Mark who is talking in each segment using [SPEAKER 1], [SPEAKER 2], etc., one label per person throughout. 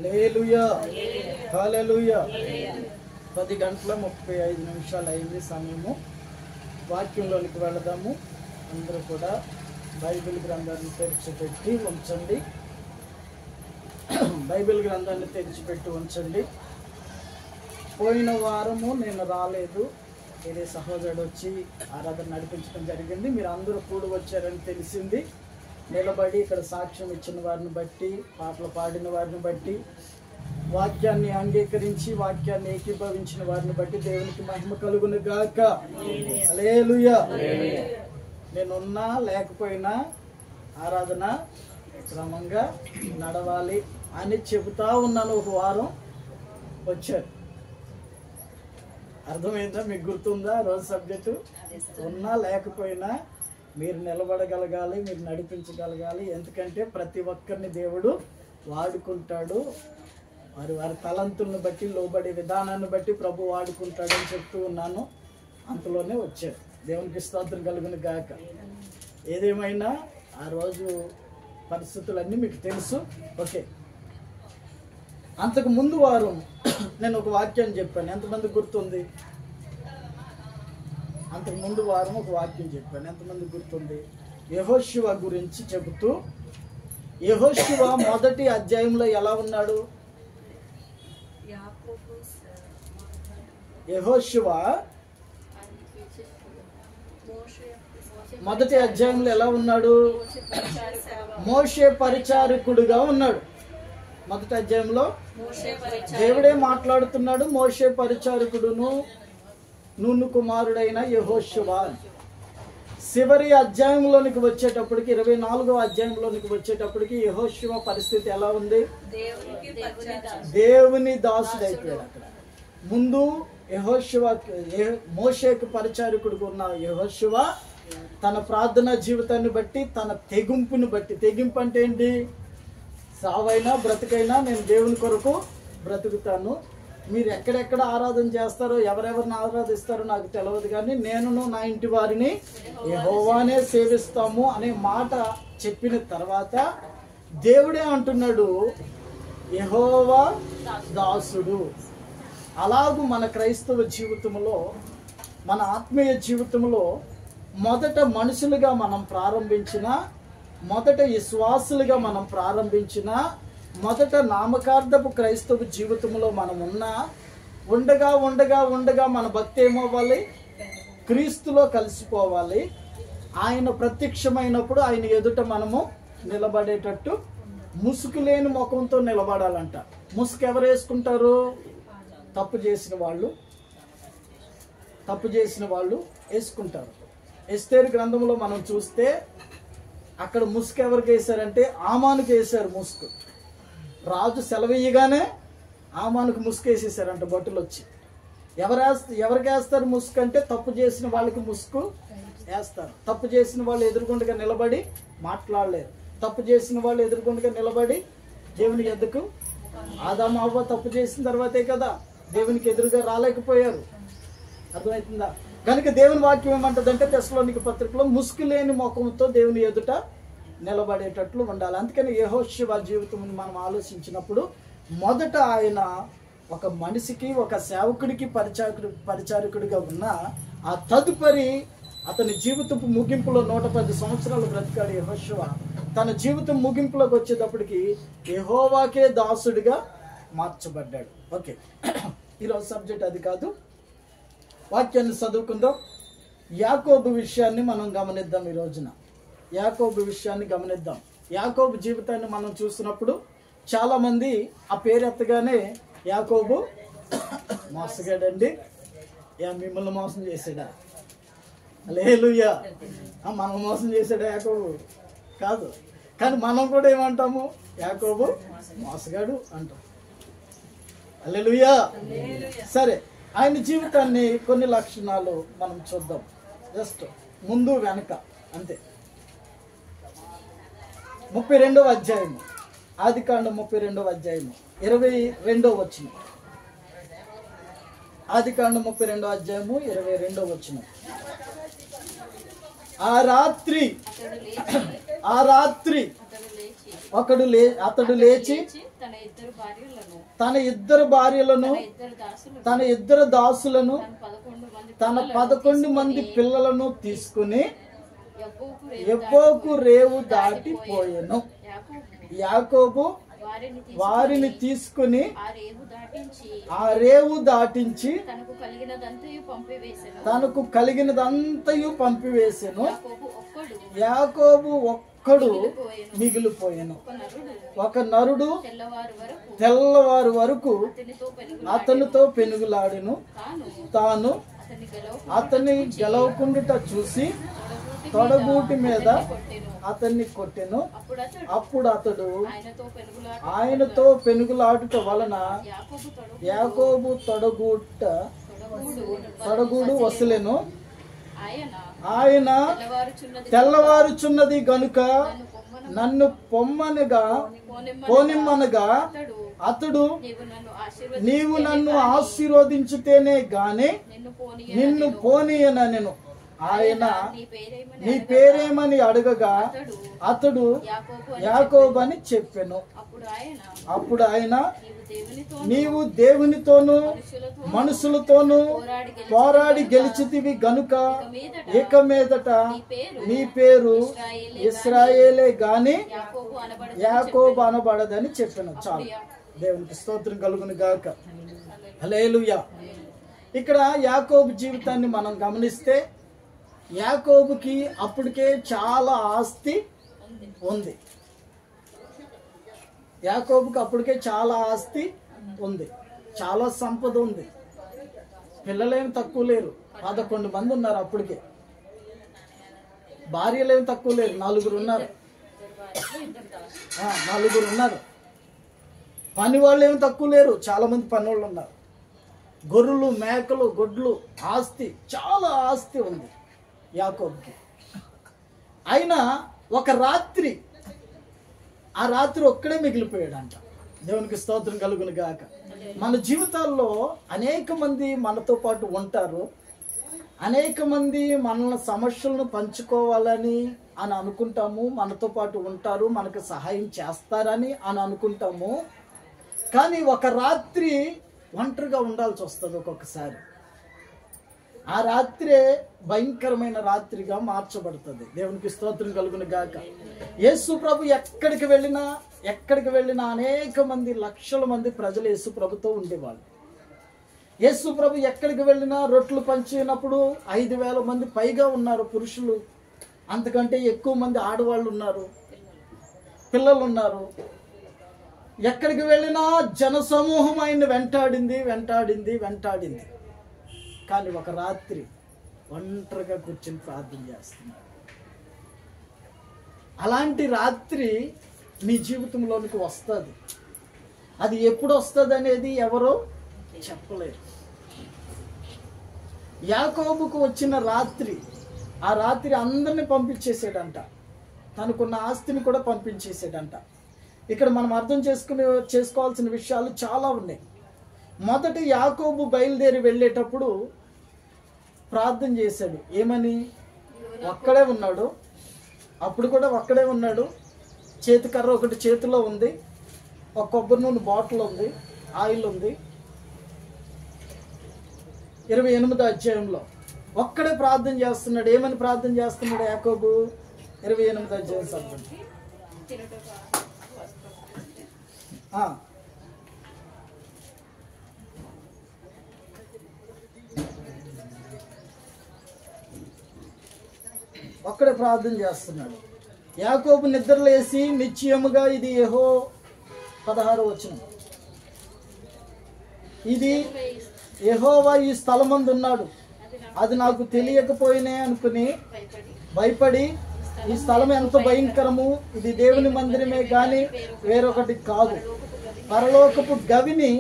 [SPEAKER 1] హల్లెలూయా హల్లెలూయా. 10:35 అయింది సమయము. వాక్యంలోనికి వెళదాము. అందరూ కూడా బైబిల్ గ్రంథాన్ని తెరిచిపెట్టి ఉంచండి. బైబిల్ గ్రంథాన్ని తెరిచిపెట్టి ఉంచండి. పోయిన వారము నేను రాలేదు, వేరే సహోదరుడు వచ్చి ఆరాధన నడిపించడం జరిగింది. మీరు అందరూ కూడి వచ్చారని తెలిసింది. నిలబడి ఇక్కడ సాక్ష్యం ఇచ్చిన వారిని బట్టి, పాటలు పాడిన వారిని బట్టి, వాక్యాన్ని అంగీకరించి వాక్యాన్ని ఏకీభవించిన వారిని బట్టి దేవునికి మహిమ కలుగును గాక. హల్లెలూయా. నేనున్నా లేకపోయినా ఆరాధన క్రమంగా నడవాలి అని చెబుతా ఉన్నాను. ఒక వారం వచ్చారు. అర్థమైందా? మీకు గుర్తుందా రోజు సబ్జెక్టు? ఉన్నా లేకపోయినా మీరు నిలబడగలగాలి, మీరు నడిపించగలగాలి. ఎందుకంటే ప్రతి ఒక్కరిని దేవుడు వాడుకుంటాడు. వారి తలంతులను బట్టి, లోబడే విధానాన్ని బట్టి ప్రభు వాడుకుంటాడని చెప్తూ ఉన్నాను. అంతలోనే వచ్చారు. దేవునికి స్తోత్రం కలుగును గాక. ఏదేమైనా ఆ రోజు పరిస్థితులన్నీ మీకు తెలుసు. ఓకే, అంతకు ముందు వారం నేను ఒక వాక్యాన్ని చెప్పాను. ఎంతమంది గుర్తుంది? అంతకు ముందు వారం ఒక వాక్యం చెప్పాను. ఎంతమంది గుర్తుంది? యెహోషువ గురించి చెబుతూ, యెహోషువ మొదటి అధ్యాయంలో ఎలా ఉన్నాడు? యెహోషువ మొదటి అధ్యాయంలో ఎలా ఉన్నాడు? మోషే పరిచారకుడుగా ఉన్నాడు. మొదటి అధ్యాయంలో దేవుడే మాట్లాడుతున్నాడు. మోషే పరిచారకుడును నూను కుమారుడైన యెహోషువ. చివరి అధ్యాయంలోనికి వచ్చేటప్పటికి, 24వ అధ్యాయంలోనికి వచ్చేటప్పటికి యెహోషువ పరిస్థితి ఎలా ఉంది? దేవుని దాసుడు అయిపోయాడు. అక్కడ ముందు యెహోషువ, మోషేకు పరిచారకుడుగా ఉన్న యెహోషువ తన ప్రార్థనా జీవితాన్ని బట్టి, తన తెగింపుని బట్టి, తెగింపు అంటే ఏంటి? సావైనా బ్రతికైనా నేను దేవుని కొరకు బ్రతుకుతాను. మీరు ఎక్కడెక్కడ ఆరాధన చేస్తారో, ఎవరెవరిని ఆరాధిస్తారో నాకు తెలియదు, కానీ నేనును నా ఇంటి వారిని యెహోవానే సేవిస్తాము అనే మాట చెప్పిన తర్వాత దేవుడే అంటున్నాడు యెహోవా దాసుడు. అలాగూ మన క్రైస్తవ జీవితంలో, మన ఆత్మీయ జీవితంలో మొదట మనుషులుగా మనం ప్రారంభించిన, మొదట విశ్వాసులుగా మనం ప్రారంభించిన, మొదట నామకార్థపు క్రైస్తవ జీవితంలో మనం ఉండగా ఉండగా ఉండగా మన భక్తి ఏమవ్వాలి? క్రీస్తులో కలిసిపోవాలి. ఆయన ప్రత్యక్షమైనప్పుడు ఆయన ఎదుట మనము నిలబడేటట్టు ముసుగు లేని ముఖంతో నిలబడాలంట. ముసుగు ఎవరు వేసుకుంటారు? తప్పు చేసిన వాళ్ళు వేసుకుంటారు. ఎస్తేరు గ్రంథంలో మనం చూస్తే అక్కడ ముసుగు ఎవరికి వేశారంటే ఆమానుకు వేశారు. ముసుగు రాజు సెలవీయగానే ఆమానుకు ముసుగు వేసేసారంట బట్టులు వచ్చి. ఎవరికి వేస్తారు ముసుగు అంటే? తప్పు చేసిన వాళ్ళకి ముసుగు వేస్తారు. తప్పు చేసిన వాళ్ళు ఎదురుగుండగా నిలబడి మాట్లాడలేరు. తప్పు చేసిన వాళ్ళు ఎదురుగుండగా నిలబడి దేవుని ఎద్దుకు, ఆదాము అవ్వ తప్పు చేసిన తర్వాతే కదా దేవునికి ఎదురుగా రాలేకపోయారు. అర్థమవుతుందా? కనుక దేవుని వాక్యం ఏమంటదంటే తెస్సలోనిక పత్రికలో ముసుగు లేని ముఖంతో దేవుని ఎదుట నిలబడేటట్లు ఉండాలి. అందుకని యెహోషువ జీవితం మనం ఆలోచించినప్పుడు మొదట ఆయన ఒక మనిషికి, ఒక సేవకుడికి పరిచారకుడిగా ఉన్న, ఆ తదుపరి అతని జీవితపు ముగింపులో 110 సంవత్సరాలు బ్రతికాడు యెహోషువ. తన జీవితం ముగింపులోకి వచ్చేటప్పటికి యెహోవాకే దాసుడిగా మార్చబడ్డాడు. ఓకే, ఈరోజు సబ్జెక్ట్ అది కాదు. వాక్యాన్ని చదువుకుందాం. యాకోబు విషయాన్ని మనం గమనిద్దాం. ఈ రోజున యాకోబు విషయాన్ని గమనిద్దాం. యాకోబు జీవితాన్ని మనం చూసినప్పుడు చాలా మంది ఆ పేరు ఎత్తగానే యాకోబు మోసగాడండి, మిమ్మల్ని మోసం చేసాడా? హల్లెలూయా. మనం మోసం చేసాడా యాకోబు? కాదు. కానీ మనం కూడా ఏమంటాము? యాకోబు మోసగాడు అంటాం. హల్లెలూయా. సరే, ఆయన జీవితాన్ని కొన్ని లక్షణాలు మనం చూద్దాం. జస్ట్ ముందు వెనక అంతే. 32వ అధ్యాయము, ఆదికాండం 32వ అధ్యాయము 22వ వచనం. ఆదికాండం 32వ అధ్యాయము 22వ వచనం. ఆ రాత్రి అతడు లేచి తన ఇద్దరు భార్యలను తన ఇద్దరు దాసులను తన 11 మంది పిల్లలను తీసుకుని యబ్బోకు రేవు దాటిపోయెను. యాకోబు వారిని తీసుకుని ఆ రేవు దాటించి తనకు కలిగినదంతయు పంపివేసెను. యాకోబు ఒక్కడు మిగిలిపోయెను. ఒక నరుడు తెల్లవారు వరకు అతనితో పెనుగులాడెను. తాను అతన్ని గెలవకుండుట చూసి తొడగూటి మీద అతన్ని కొట్టెను. అప్పుడు అతడు ఆయనతో పెనుగులాడుట వలన యాకోబు తొడగూడు వసలెను. ఆయన తెల్లవారుచున్నది గనుక నన్ను పోనిమ్మనగా అతడు నీవు నన్ను ఆశీర్వదించితేనే గాని నిన్ను పోనీయనెను. ఆయన నీ పేరేమని అడగగా అతడు యాకోబు అని చెప్పెను. అప్పుడు ఆయన నీవు దేవునితోనూ మనుషులతోనూ పోరాడి గెలిచితివి గనుక ఇక మీదట నీ పేరు ఇశ్రాయేలే గాని యాకోబు అనబడదని చెప్పాను. చాలు, దేవునికి స్తోత్రం కలుగును గాక. హల్లెలూయా. ఇక్కడ యాకోబు జీవితాన్ని మనం గమనిస్తే యాకోబుకి అప్పటికే చాలా ఆస్తి ఉంది. యాకోబుకి అప్పటికే చాలా ఆస్తి ఉంది, చాలా సంపద ఉంది. పిల్లలేమి తక్కువ లేరు, 11 మంది ఉన్నారు. అప్పటికే భార్యలేమి తక్కువ లేరు, 4 ఉన్నారు. 4 ఉన్నారు. పని వాళ్ళు ఏమి తక్కువ లేరు, చాలా మంది పని వాళ్ళు ఉన్నారు. గొర్రెలు, మేకలు, గొడ్లు, ఆస్తి, చాలా ఆస్తి ఉంది యాకోబుకి. అయినా ఒక రాత్రి, ఆ రాత్రి ఒక్కడే మిగిలిపోయాడంట. దేవునికి స్తోత్రం కలుగును గాక. మన జీవితాల్లో అనేక మంది మనతో పాటు ఉంటారు. అనేక మంది మన సమస్యలను పంచుకోవాలని అని అనుకుంటాము, మనతో పాటు ఉంటారు, మనకు సహాయం చేస్తారని అని అనుకుంటాము. కానీ ఒక రాత్రి ఒంటరిగా ఉండాల్సి వస్తుంది ఒక్కొక్కసారి. ఆ రాత్రే భయంకరమైన రాత్రిగా మార్చబడుతుంది. దేవునికి స్తోత్రం కలుగును గాక. యేసు ప్రభు ఎక్కడికి వెళ్ళినా అనేక మంది, లక్షల మంది ప్రజలు యేసు ప్రభుతో ఉండేవాళ్ళు. యేసు ప్రభు ఎక్కడికి వెళ్ళినా రొట్టెలు పంచినప్పుడు 5,000 మంది పైగా ఉన్నారు పురుషులు, అంతకంటే ఎక్కువ మంది ఆడవాళ్ళు ఉన్నారు, పిల్లలు ఉన్నారు. ఎక్కడికి వెళ్ళినా జన సమూహం ఆయన వెంటాడింది. కానీ ఒక రాత్రి ఒంటరిగా కూర్చొని ప్రార్థన చేస్తున్నారు. అలాంటి రాత్రి మీ జీవితంలోనికి వస్తుంది. అది ఎప్పుడు వస్తుంది అనేది ఎవరో చెప్పలేరు. యాకోబుకు వచ్చిన రాత్రి, ఆ రాత్రి అందరిని పంపించేసాడంట, తనకున్న ఆస్తిని కూడా పంపించేసాడంట. ఇక్కడ మనం అర్థం చేసుకోవాల్సిన విషయాలు చాలా ఉన్నాయి. మొదట యాకోబు బయలుదేరి వెళ్ళేటప్పుడు ప్రార్థన చేశాడు. ఏమని? ఒక్కడే ఉన్నాడు, అప్పుడు కూడా ఒక్కడే ఉన్నాడు. చేతికర్ర ఒకటి చేతిలో ఉంది, ఒక కొబ్బరి నూనె బాటిల్ ఉంది, ఆయిల్ ఉంది. 28వ అధ్యాయంలో ఒక్కడే ప్రార్థన చేస్తున్నాడు. ఏమని ప్రార్థన చేస్తున్నాడు యాకోబు? 28వ అధ్యాయం చదవండి. ఒక్కడే ప్రార్థన చేస్తున్నాడు. యాకోబు నిద్రలేసి నిశ్చయముగా ఇది 16వ వచనం, ఇది యెహోవా ఈ స్థలమందు ఉన్నాడు, అది నాకు తెలియకపోయినే అనుకుని భయపడి, ఈ స్థలం ఎంత భయంకరము, ఇది దేవుని మందిరమే గాని వేరొకటి కాదు, పరలోకపు గవిని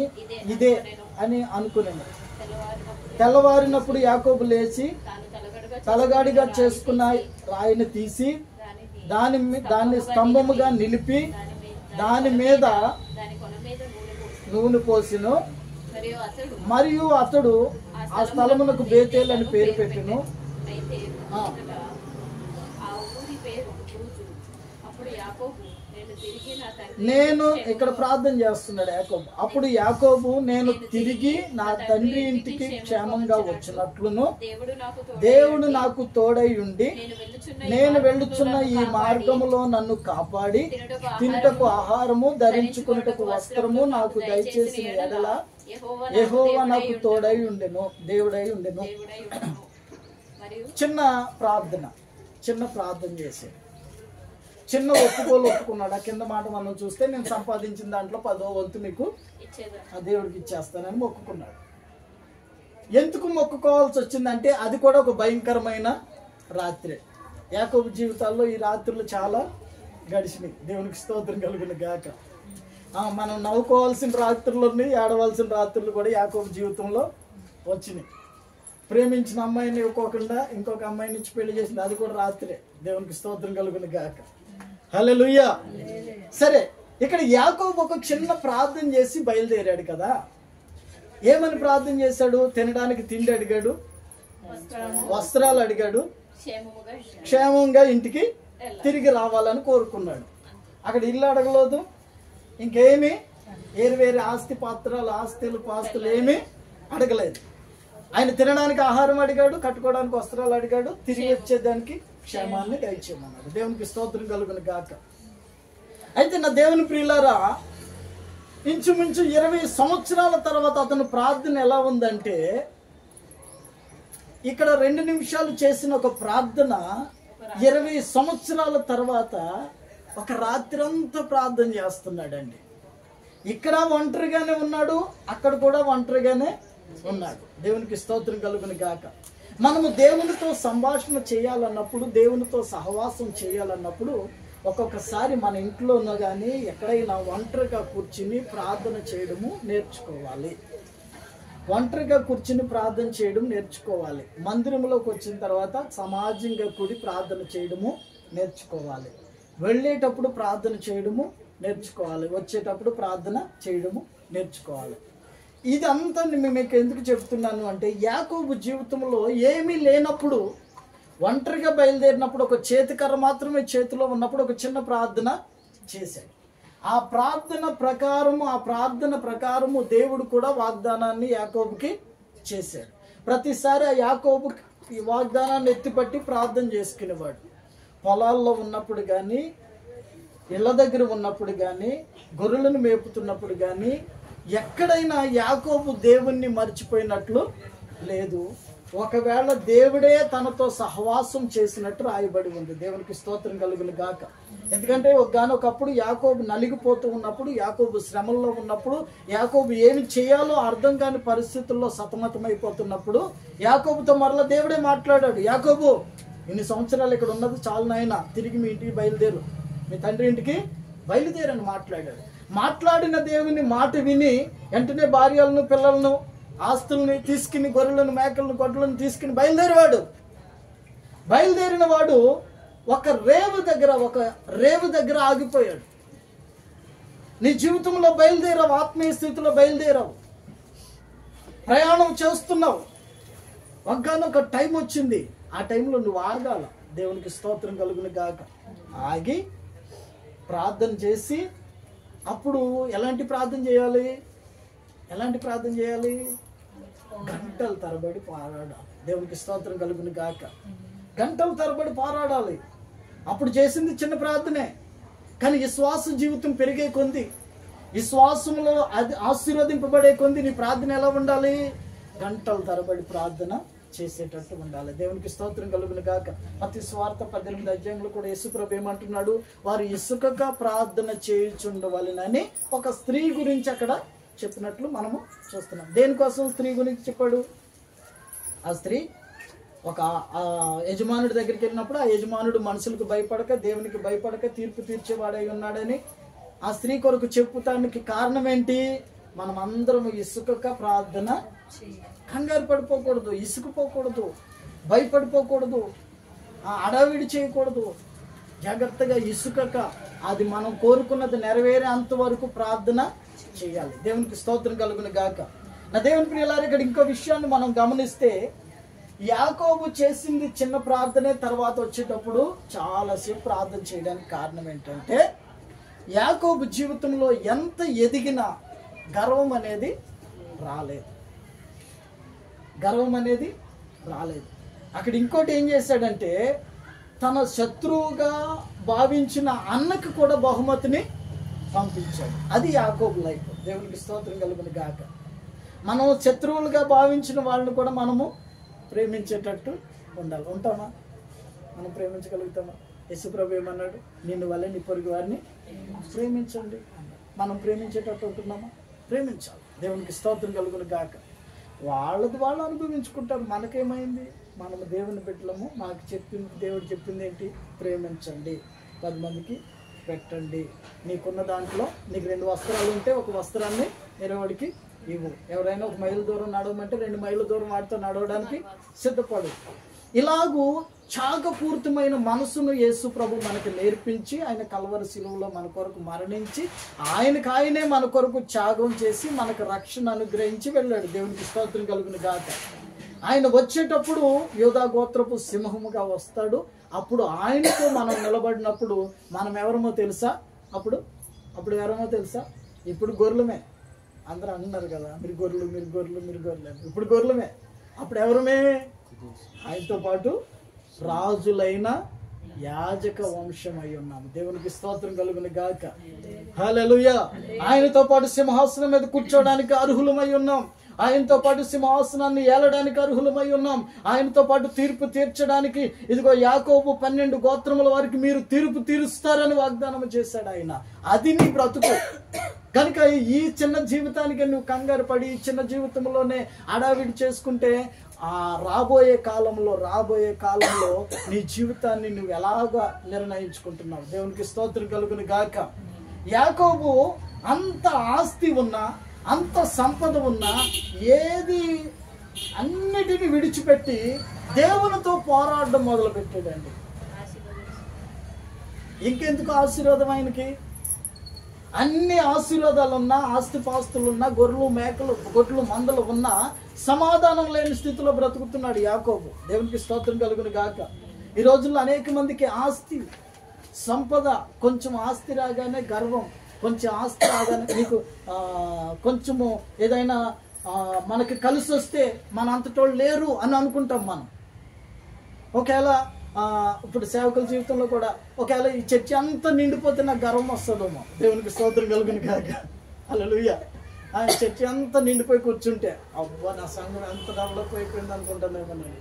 [SPEAKER 1] ఇదే అని అనుకున్నాను. తెల్లవారినప్పుడు యాకోబు లేచి తలగాడిగా చేసుకున్న రాయిని తీసి దాన్ని స్తంభముగా నిలిపి దాని మీద నూనె పోసిను. మరియు అతడు ఆ స్థలమునకు బేతేల్ అని పేరు పెట్టెను. నేను ఇక్కడ ప్రార్థన చేస్తున్నాడు యాకోబు. అప్పుడు యాకోబు, నేను తిరిగి నా తండ్రి ఇంటికి క్షేమంగా వచ్చినట్లును దేవుడు నాకు తోడై ఉండి నేను వెళ్ళుచున్న ఈ మార్గములో నన్ను కాపాడి తినుటకు ఆహారము ధరించుకున్నటకు వస్త్రము నాకు దయచేసిన ఎడల యెహోవా నాకు తోడై ఉండెను, దేవుడై ఉండెను. చిన్న ప్రార్థన చేశాడు, చిన్న ఒప్పుకున్నాడు. ఆ కింద మాట మనం చూస్తే, నేను సంపాదించిన దాంట్లో 10వ వంతు నీకు ఆ దేవుడికి ఇచ్చేస్తానని మొక్కుకున్నాడు. ఎందుకు మొక్కుకోవాల్సి వచ్చిందంటే అది కూడా ఒక భయంకరమైన రాత్రి. యాకోబు జీవితాల్లో ఈ రాత్రులు చాలా గడిచినాయి. దేవునికి స్తోత్రం కలుగును గాక. మనం నవ్వుకోవాల్సిన రాత్రులు ఉన్నాయి, ఏడవలసిన రాత్రులు కూడా యాకోబు జీవితంలో వచ్చినాయి. ప్రేమించిన అమ్మాయిని ఇవ్వకోకుండా ఇంకొక అమ్మాయిని ఇచ్చి పెళ్లి చేసింది, అది కూడా రాత్రే. దేవునికి స్తోత్రం కలుగును గాక. హల్లెలూయా. సరే, ఇక్కడ యాకోబు ఒక చిన్న ప్రార్థన చేసి బయలుదేరాడు కదా. ఏమని ప్రార్థన చేశాడు? తినడానికి తిండి అడిగాడు, వస్త్రాలు అడిగాడు, క్షేమంగా ఇంటికి తిరిగి రావాలని కోరుకున్నాడు. అక్కడ ఇల్లు అడగలేదు, ఇంకేమి వేరు ఆస్తులు పాస్తులు ఏమీ అడగలేదు. ఆయన తినడానికి ఆహారం అడిగాడు, కట్టుకోవడానికి వస్త్రాలు అడిగాడు, తిరిగి వచ్చేదానికి క్షేమాన్ని దయచేయమన్నాడు. దేవునికి స్తోత్రం కలుగును గాక. అయితే నా దేవుని ప్రియులారా, ఇంచుమించు 20 సంవత్సరాల తర్వాత అతను ప్రార్థన ఎలా ఉందంటే, ఇక్కడ 2 నిమిషాలు చేసిన ఒక ప్రార్థన 20 సంవత్సరాల తర్వాత ఒక రాత్రంతా ప్రార్థన చేస్తున్నాడండి. ఇక్కడ ఒంటరిగానే ఉన్నాడు, అక్కడ కూడా ఒంటరిగానే ఉన్నాడు. దేవునికి స్తోత్రం కలుగును గాక. మనము దేవునితో సంభాషణ చేయాలన్నప్పుడు, దేవునితో సహవాసం చేయాలన్నప్పుడు ఒక్కొక్కసారి మన ఇంట్లోనో కానీ ఎక్కడైనా ఒంటరిగా కూర్చుని ప్రార్థన చేయడము నేర్చుకోవాలి. ఒంటరిగా కూర్చుని ప్రార్థన చేయడం నేర్చుకోవాలి. మందిరంలోకి వచ్చిన తర్వాత సమాజంగా కూడి ప్రార్థన చేయడము నేర్చుకోవాలి. వెళ్ళేటప్పుడు ప్రార్థన చేయడము నేర్చుకోవాలి, వచ్చేటప్పుడు ప్రార్థన చేయడము నేర్చుకోవాలి. ఇదంతా మీకు ఎందుకు చెప్తున్నాను అంటే, యాకోబు జీవితంలో ఏమీ లేనప్పుడు, ఒంటరిగా బయలుదేరినప్పుడు, ఒక చేతికర్ర మాత్రమే చేతిలో ఉన్నప్పుడు ఒక చిన్న ప్రార్థన చేశాడు. ఆ ప్రార్థన ప్రకారము దేవుడు కూడా వాగ్దానాన్ని యాకోబుకి చేశాడు. ప్రతిసారి ఆ యాకోబు ఈ వాగ్దానాన్ని ఎత్తిపట్టి ప్రార్థన చేసుకునేవాడు. పొలాల్లో ఉన్నప్పుడు కానీ, ఇళ్ళ దగ్గర ఉన్నప్పుడు కానీ, గొర్రెలను మేపుతున్నప్పుడు కానీ, ఎక్కడైనా యాకోబు దేవుణ్ణి మర్చిపోయినట్లు లేదు. ఒకవేళ దేవుడే తనతో సహవాసం చేసినట్టు రాయబడి ఉంది. దేవునికి స్తోత్రం కలుగును గాక. ఎందుకంటే ఒకప్పుడు యాకోబు నలిగిపోతూ ఉన్నప్పుడు, యాకోబు శ్రమల్లో ఉన్నప్పుడు, యాకోబు ఏమి చేయాలో అర్థం కాని పరిస్థితుల్లో సతమతమైపోతున్నప్పుడు యాకోబుతో మరలా దేవుడే మాట్లాడాడు. యాకోబు, ఇన్ని సంవత్సరాలు ఇక్కడ ఉన్నది చాలు నాయనా, తిరిగి మీ ఇంటికి బయలుదేరు, మీ తండ్రి ఇంటికి బయలుదేరని మాట్లాడాడు. మాట్లాడిన దేవుని మాట విని వెంటనే భార్యలను, పిల్లలను, ఆస్తుల్ని తీసుకుని, గొర్రెలను, మేకలను, గొడ్లను తీసుకుని బయలుదేరిన వాడు ఒక రేవు దగ్గర ఆగిపోయాడు. నీ జీవితంలో బయలుదేరావు, ఆత్మీయ స్థితిలో బయలుదేరావు, ప్రయాణం చేస్తున్నావు. ఒక్కనొక టైం వచ్చింది, ఆ టైంలో నువ్వు ఆగాల. దేవునికి స్తోత్రం కలుగును గాక. ఆగి ప్రార్థన చేసి, అప్పుడు ఎలాంటి ప్రార్థన చేయాలి? గంటల తరబడి పోరాడాలి. దేవునికి స్తోత్రం కలుగును గాక. గంటల తరబడి పోరాడాలి. అప్పుడు చేసింది చిన్న ప్రార్థనే, కానీ విశ్వాస జీవితం పెరిగే కొంది, విశ్వాసంలో అది ఆశీర్వదింపబడే కొంది నీ ప్రార్థన ఎలా ఉండాలి? గంటల తరబడి ప్రార్థన చేసేటట్టు ఉండాలి. దేవునికి స్తోత్రం కలుగును గాక. మత్తయి సువార్త 18 అధ్యాయంలో కూడా యేసుప్రభు ఏమంటున్నాడు? వారు ఇసుకగా ప్రార్థన చేయుచుండవలెనని ఒక స్త్రీ గురించి అక్కడ చెప్పినట్లు మనము చూస్తున్నాం. దేనికోసం స్త్రీ గురించి చెప్పాడు? ఆ స్త్రీ ఒక యజమానుడి దగ్గరికి వెళ్ళినప్పుడు, ఆ యజమానుడు మనుషులకు భయపడక, దేవునికి భయపడక తీర్పు తీర్చేవాడై ఉన్నాడని ఆ స్త్రీ కొరకు చెప్పుతానికి కారణం ఏంటి? మనం అందరం ఇసుకగా ప్రార్థన, కంగారు పడిపోకూడదు, ఇసుకుపోకూడదు, భయపడిపోకూడదు, అడావిడి చేయకూడదు. జాగ్రత్తగా ఇసుకక అది మనం కోరుకున్నది నెరవేరేంత వరకు ప్రార్థన చేయాలి. దేవునికి స్తోత్రం కలుగును గాక. నా దేవుని ప్రియులారా, ఇక్కడ ఇంకో విషయాన్ని మనం గమనిస్తే, యాకోబు చేసింది చిన్న ప్రార్థనే, తర్వాత వచ్చేటప్పుడు చాలాసేపు ప్రార్థన చేయడానికి కారణం ఏంటంటే, యాకోబు జీవితంలో ఎంత ఎదిగినా గర్వం అనేది రాలేదు. గర్వం అనేది రాలేదు. అక్కడ ఇంకోటి ఏం చేశాడంటే, తన శత్రువుగా భావించిన అన్నకు కూడా బహుమతిని పంపించాడు. అది యాకోబు లైఫ్. దేవునికి స్తోత్రం కలుగును గాక. మనం శత్రువులుగా భావించిన వాళ్ళని కూడా మనము ప్రేమించేటట్టు ఉండాలి. ఉంటామా? మనం ప్రేమించగలుగుతామా? యేసుప్రభు ఏమన్నాడు? నిన్ను వల్ల నీ పొరుగు వారిని ప్రేమించండి అన్నాడు. మనం ప్రేమించేటట్టు ఉంటున్నామా? ప్రేమించాలి. దేవునికి స్తోత్రం కలుగును గాక. వాళ్ళది వాళ్ళు అనుభవించుకుంటారు. మనకేమైంది? మనము దేవుని బిడ్డలము. మనకు చెప్పింది, దేవుడు చెప్పింది ఏంటి? ప్రేమించండి, 10 మందికి పెట్టండి. నీకున్న దాంట్లో నీకు 2 వస్త్రాలు ఉంటే ఒక వస్త్రాన్ని వేరేవాడికి ఇవ్వు. ఎవరైనా 1 మైలు దూరం నడవమంటే 2 మైళ్ళ దూరం వాడితో నడవడానికి సిద్ధపడు. ఇలాగూ త్యాగపూరితమైన మనసును యేసు ప్రభు మనకు నేర్పించి, ఆయన కల్వరి శిలువలో మన కొరకు మరణించి, ఆయనే మన కొరకు త్యాగం చేసి మనకు రక్షణ అనుగ్రహించి వెళ్ళాడు. దేవునికి స్తోత్రం కలుగును గాక. ఆయన వచ్చేటప్పుడు యూదా గోత్రపు సింహముగా వస్తాడు. అప్పుడు ఆయనతో మనం నిలబడినప్పుడు మనం ఎవరమో తెలుసా? అప్పుడు ఎవరమో తెలుసా? ఇప్పుడు గొర్రెలమే. అందరూ అంటున్నారు కదా, మీరు గొర్రెలు, మీరు గొర్రెలు, మీరు గొర్రెలు. ఇప్పుడు గొర్రెలమే. అప్పుడు ఎవరమే? ఆయనతో పాటు రాజులైన యాజక వంశం అయి ఉన్నాము. దేవునికి స్తోత్రం కలుగును గాక. హల్లెలూయా. ఆయనతో పాటు సింహాసనం మీద కూర్చోవడానికి అర్హులమై ఉన్నాం. ఆయనతో పాటు సింహాసనాన్ని ఏలడానికి అర్హులమై ఉన్నాం. ఆయనతో పాటు తీర్పు తీర్చడానికి, ఇదిగో యాకోబు 12 గోత్రముల వారికి మీరు తీర్పు తీరుస్తారని వాగ్దానం చేశాడు ఆయన. అది నీ బ్రతుకు. కనుక ఈ చిన్న జీవితానికి నువ్వు కంగారు పడి ఈ చిన్న జీవితంలోనే అడావిడి చేసుకుంటే రాబోయే కాలంలో నీ జీవితాన్ని నువ్వు ఎలాగా నిర్ణయించుకుంటున్నావు? దేవునికి స్తోత్రం కలుగును గాక. యాకోబు అంత ఆస్తి ఉన్నా, అంత సంపద ఉన్నా, ఏది అన్నిటిని విడిచిపెట్టి దేవునితో పోరాడడం మొదలు పెట్టాడండి. ఇంకెందుకు ఆశీర్వాదం ఆయనకి? అన్ని ఆశీర్వాదాలు ఉన్నా, ఆస్తిపాస్తులున్నా, గొర్రెలు మేకలు గొడ్లు మందలు ఉన్నా సమాధానం లేని స్థితిలో బ్రతుకుతున్నాడు యాకోబు. దేవునికి స్తోత్రం కలుగును గాక. ఈ రోజుల్లో అనేక మందికి ఆస్తి సంపద, కొంచెం ఆస్తి రాగానే గర్వం, కొంచెం ఆస్తి రాగానే నీకు కొంచెము ఏదైనా మనకి కలిసి వస్తే మన అంతటోళ్ళు లేరు అని అనుకుంటాం మనం. ఒకవేళ ఇప్పుడు సేవకుల జీవితంలో కూడా ఒకవేళ ఈ చర్చ అంతా నిండిపోతే నాకు గర్వం వస్తుందేమో. దేవునికి స్తోత్రం కలుగును గాక. హల్లెలూయా. ఆయన చర్చ అంతా నిండిపోయి కూర్చుంటే అబ్బా నా సంఘం ఎంత డెవలప్ అయిపోయింది అనుకుంటానేమో నేను.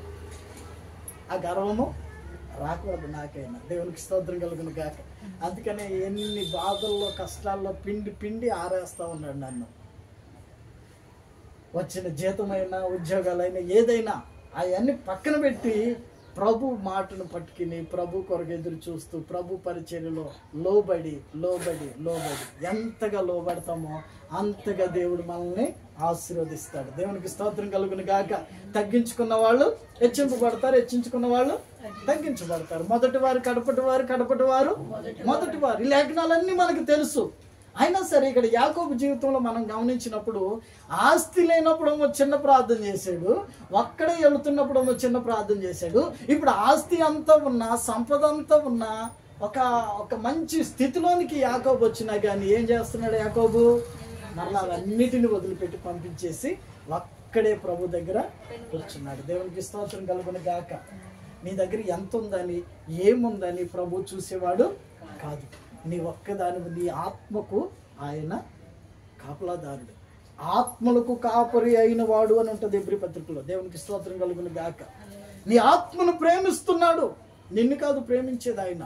[SPEAKER 1] ఆ గర్వము రాకూడదు నాకైనా. దేవునికి స్తోత్రం కలుగును గాక. అందుకనే ఎన్ని బాధల్లో కష్టాల్లో పిండి ఆరేస్తా ఉన్నాడు నన్ను. వచ్చిన జీతమైనా ఉద్యోగాలైనా ఏదైనా అవన్నీ పక్కన పెట్టి ప్రభు మాటను పట్టుకుని ప్రభు కొరకు ఎదురు చూస్తూ ప్రభు పరిచర్యలో లోబడి ఎంతగా లోబడతామో అంతగా దేవుడు మనల్ని ఆశీర్వదిస్తాడు. దేవునికి స్తోత్రం కలుగును గాక. తగ్గించుకున్న వాళ్ళు హెచ్చింపబడతారు, హెచ్చించుకున్న వాళ్ళు తగ్గించబడతారు. మొదటి వారు కడపటి వారు మొదటి వారు. ఈ లేఖనాలన్నీ మనకు తెలుసు. అయినా సరే ఇక్కడ యాకోబు జీవితంలో మనం గమనించినప్పుడు ఆస్తి లేనప్పుడు చిన్న ప్రార్థన చేశాడు, ఒక్కడే వెళుతున్నప్పుడు చిన్న ప్రార్థన చేశాడు. ఇప్పుడు ఆస్తి అంతా ఉన్నా, సంపద అంతా ఉన్నా, ఒక మంచి స్థితిలోనికి యాకోబు వచ్చినా కానీ ఏం చేస్తున్నాడు యాకోబు? మరలా అన్నిటిని వదిలిపెట్టి పంపించేసి ఒక్కడే ప్రభు దగ్గర కూర్చున్నాడు. దేవునికి స్తోత్రం కలుగును గాక. నీ దగ్గర ఎంత ఉందని, ఏముందని ప్రభు చూసేవాడు కాదు. నీ ఒక్కదాని, నీ ఆత్మకు ఆయన కాపలాదారుడు, ఆత్మలకు కాపరి అయిన వాడు అని ఉంటుంది ఎబ్రీ పత్రికలో. దేవునికి స్తోత్రం కలుగును గాక. నీ ఆత్మను ప్రేమిస్తున్నాడు. నిన్ను కాదు ప్రేమించేది ఆయన,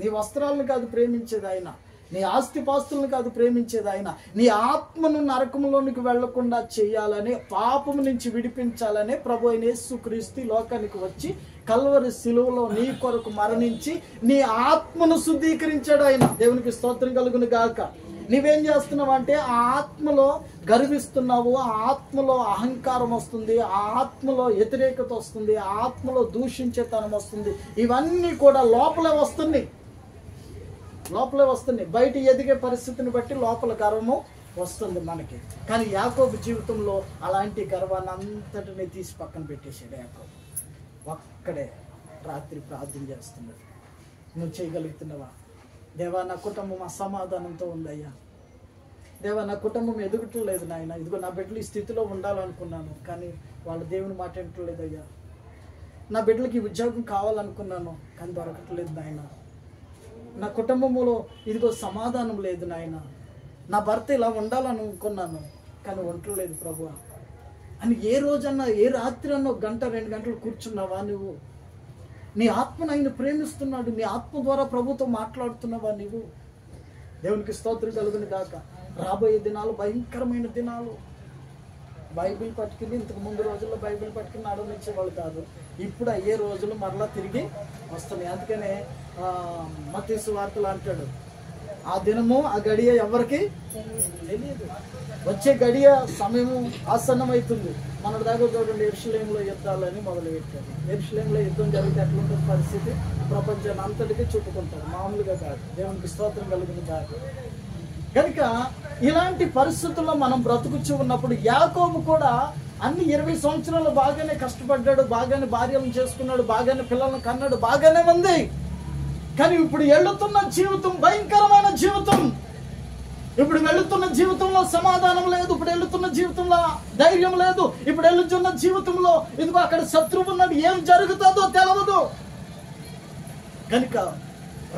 [SPEAKER 1] నీ వస్త్రాలను కాదు ప్రేమించేది ఆయన, నీ ఆస్తిపాస్తులను కాదు ప్రేమించేది ఆయన. నీ ఆత్మను నరకంలోనికి వెళ్లకుండా చేయాలని, పాపము నుంచి విడిపించాలనే ప్రభు అయిన యేసుక్రీస్తు లోకానికి వచ్చి కల్వరి శిలువలో నీ కొరకు మరణించి నీ ఆత్మను శుద్ధీకరించాడు ఆయన. దేవునికి స్తోత్రం కలుగును గాక. నువ్వేం చేస్తున్నావు అంటే ఆ ఆత్మలో గర్విస్తున్నావు, ఆ ఆత్మలో అహంకారం వస్తుంది, ఆ ఆత్మలో వ్యతిరేకత వస్తుంది, ఆ ఆత్మలో దూషించేతనం వస్తుంది. ఇవన్నీ కూడా లోపలే వస్తున్నాయి. బయట ఎదిగే పరిస్థితిని బట్టి లోపల గర్వము వస్తుంది మనకి. కానీ యాకోబు జీవితంలో అలాంటి గర్వాన్ని అంతటిని తీసి పక్కన పెట్టేశాడు యాకోబు. ఒక్కడే రాత్రి ప్రార్థన చేస్తున్నాడు. నువ్వు చేయగలుగుతున్నావా? దేవా నా కుటుంబం అసమాధానంతో ఉందయ్యా, దేవా నా కుటుంబం ఎదుగటం లేదు నాయన, ఇదిగో నా బిడ్డలు ఈ స్థితిలో ఉండాలనుకున్నాను కానీ వాళ్ళు దేవుని మాట వింటలేదయ్యా, నా బిడ్డలకి ఉద్యోగం కావాలనుకున్నాను కానీ దొరకట్లేదు నాయన, నా కుటుంబంలో ఇదిగో సమాధానం లేదు నాయన, నా భర్త ఇలా ఉండాలనుకున్నాను కానీ ఉండలేదు ప్రభువా అని ఏ రోజన్నా ఏ రాత్రి అన్న 1 గంట 2 గంటలు కూర్చున్నావా? నువ్వు నీ ఆత్మను ఆయన ప్రేమిస్తున్నాడు, నీ ఆత్మ ద్వారా ప్రభుతో మాట్లాడుతున్నావా? నీవు దేవునికి స్తోత్రం కలుగును గాక. రాబోయే దినాలు భయంకరమైన దినాలు. బైబిల్ పట్టుకుని ఇంతకు ముందు రోజుల్లో బైబిల్ పట్టుకుని నడవనిచ్చేవాళ్ళు కాదు, ఇప్పుడు అయ్యే రోజులు మరలా తిరిగి వస్తున్నాయి. అందుకనే మత్తయి సువార్తలు అంటాడు, ఆ దినము ఆ గడియ ఎవరికి తెలియదు, వచ్చే గడియ సమయము ఆసన్నమవుతుంది. మన దాకా చూడండి, యెరూషలేములో యుద్ధాలని మొదలుపెట్టారు. యెరూషలేములో యుద్ధం జరిగితే ఎట్లుంటుంది పరిస్థితి? ప్రపంచాన్ని అంతటికీ చుట్టుకుంటారు, మామూలుగా కాదు. దేవునికి స్తోత్రం కలుగును కాదు. కనుక ఇలాంటి పరిస్థితుల్లో మనం బ్రతుకుచూ ఉన్నప్పుడు యాకోబు కూడా అన్ని 20 సంవత్సరాలు బాగానే కష్టపడ్డాడు, బాగానే భార్యలను చేసుకున్నాడు, బాగానే పిల్లలను కన్నాడు, బాగానే ఉంది. కానీ ఇప్పుడు వెళుతున్న జీవితం భయంకరమైన జీవితం. ఇప్పుడు వెళుతున్న జీవితంలో సమాధానం లేదు, ఇప్పుడు వెళుతున్న జీవితంలో ధైర్యం లేదు, ఇప్పుడు వెళుతున్న జీవితంలో ఇదిగో అక్కడ శత్రువు ఉన్నాడు, ఏం జరుగుతుందో తెలియదు. కనుక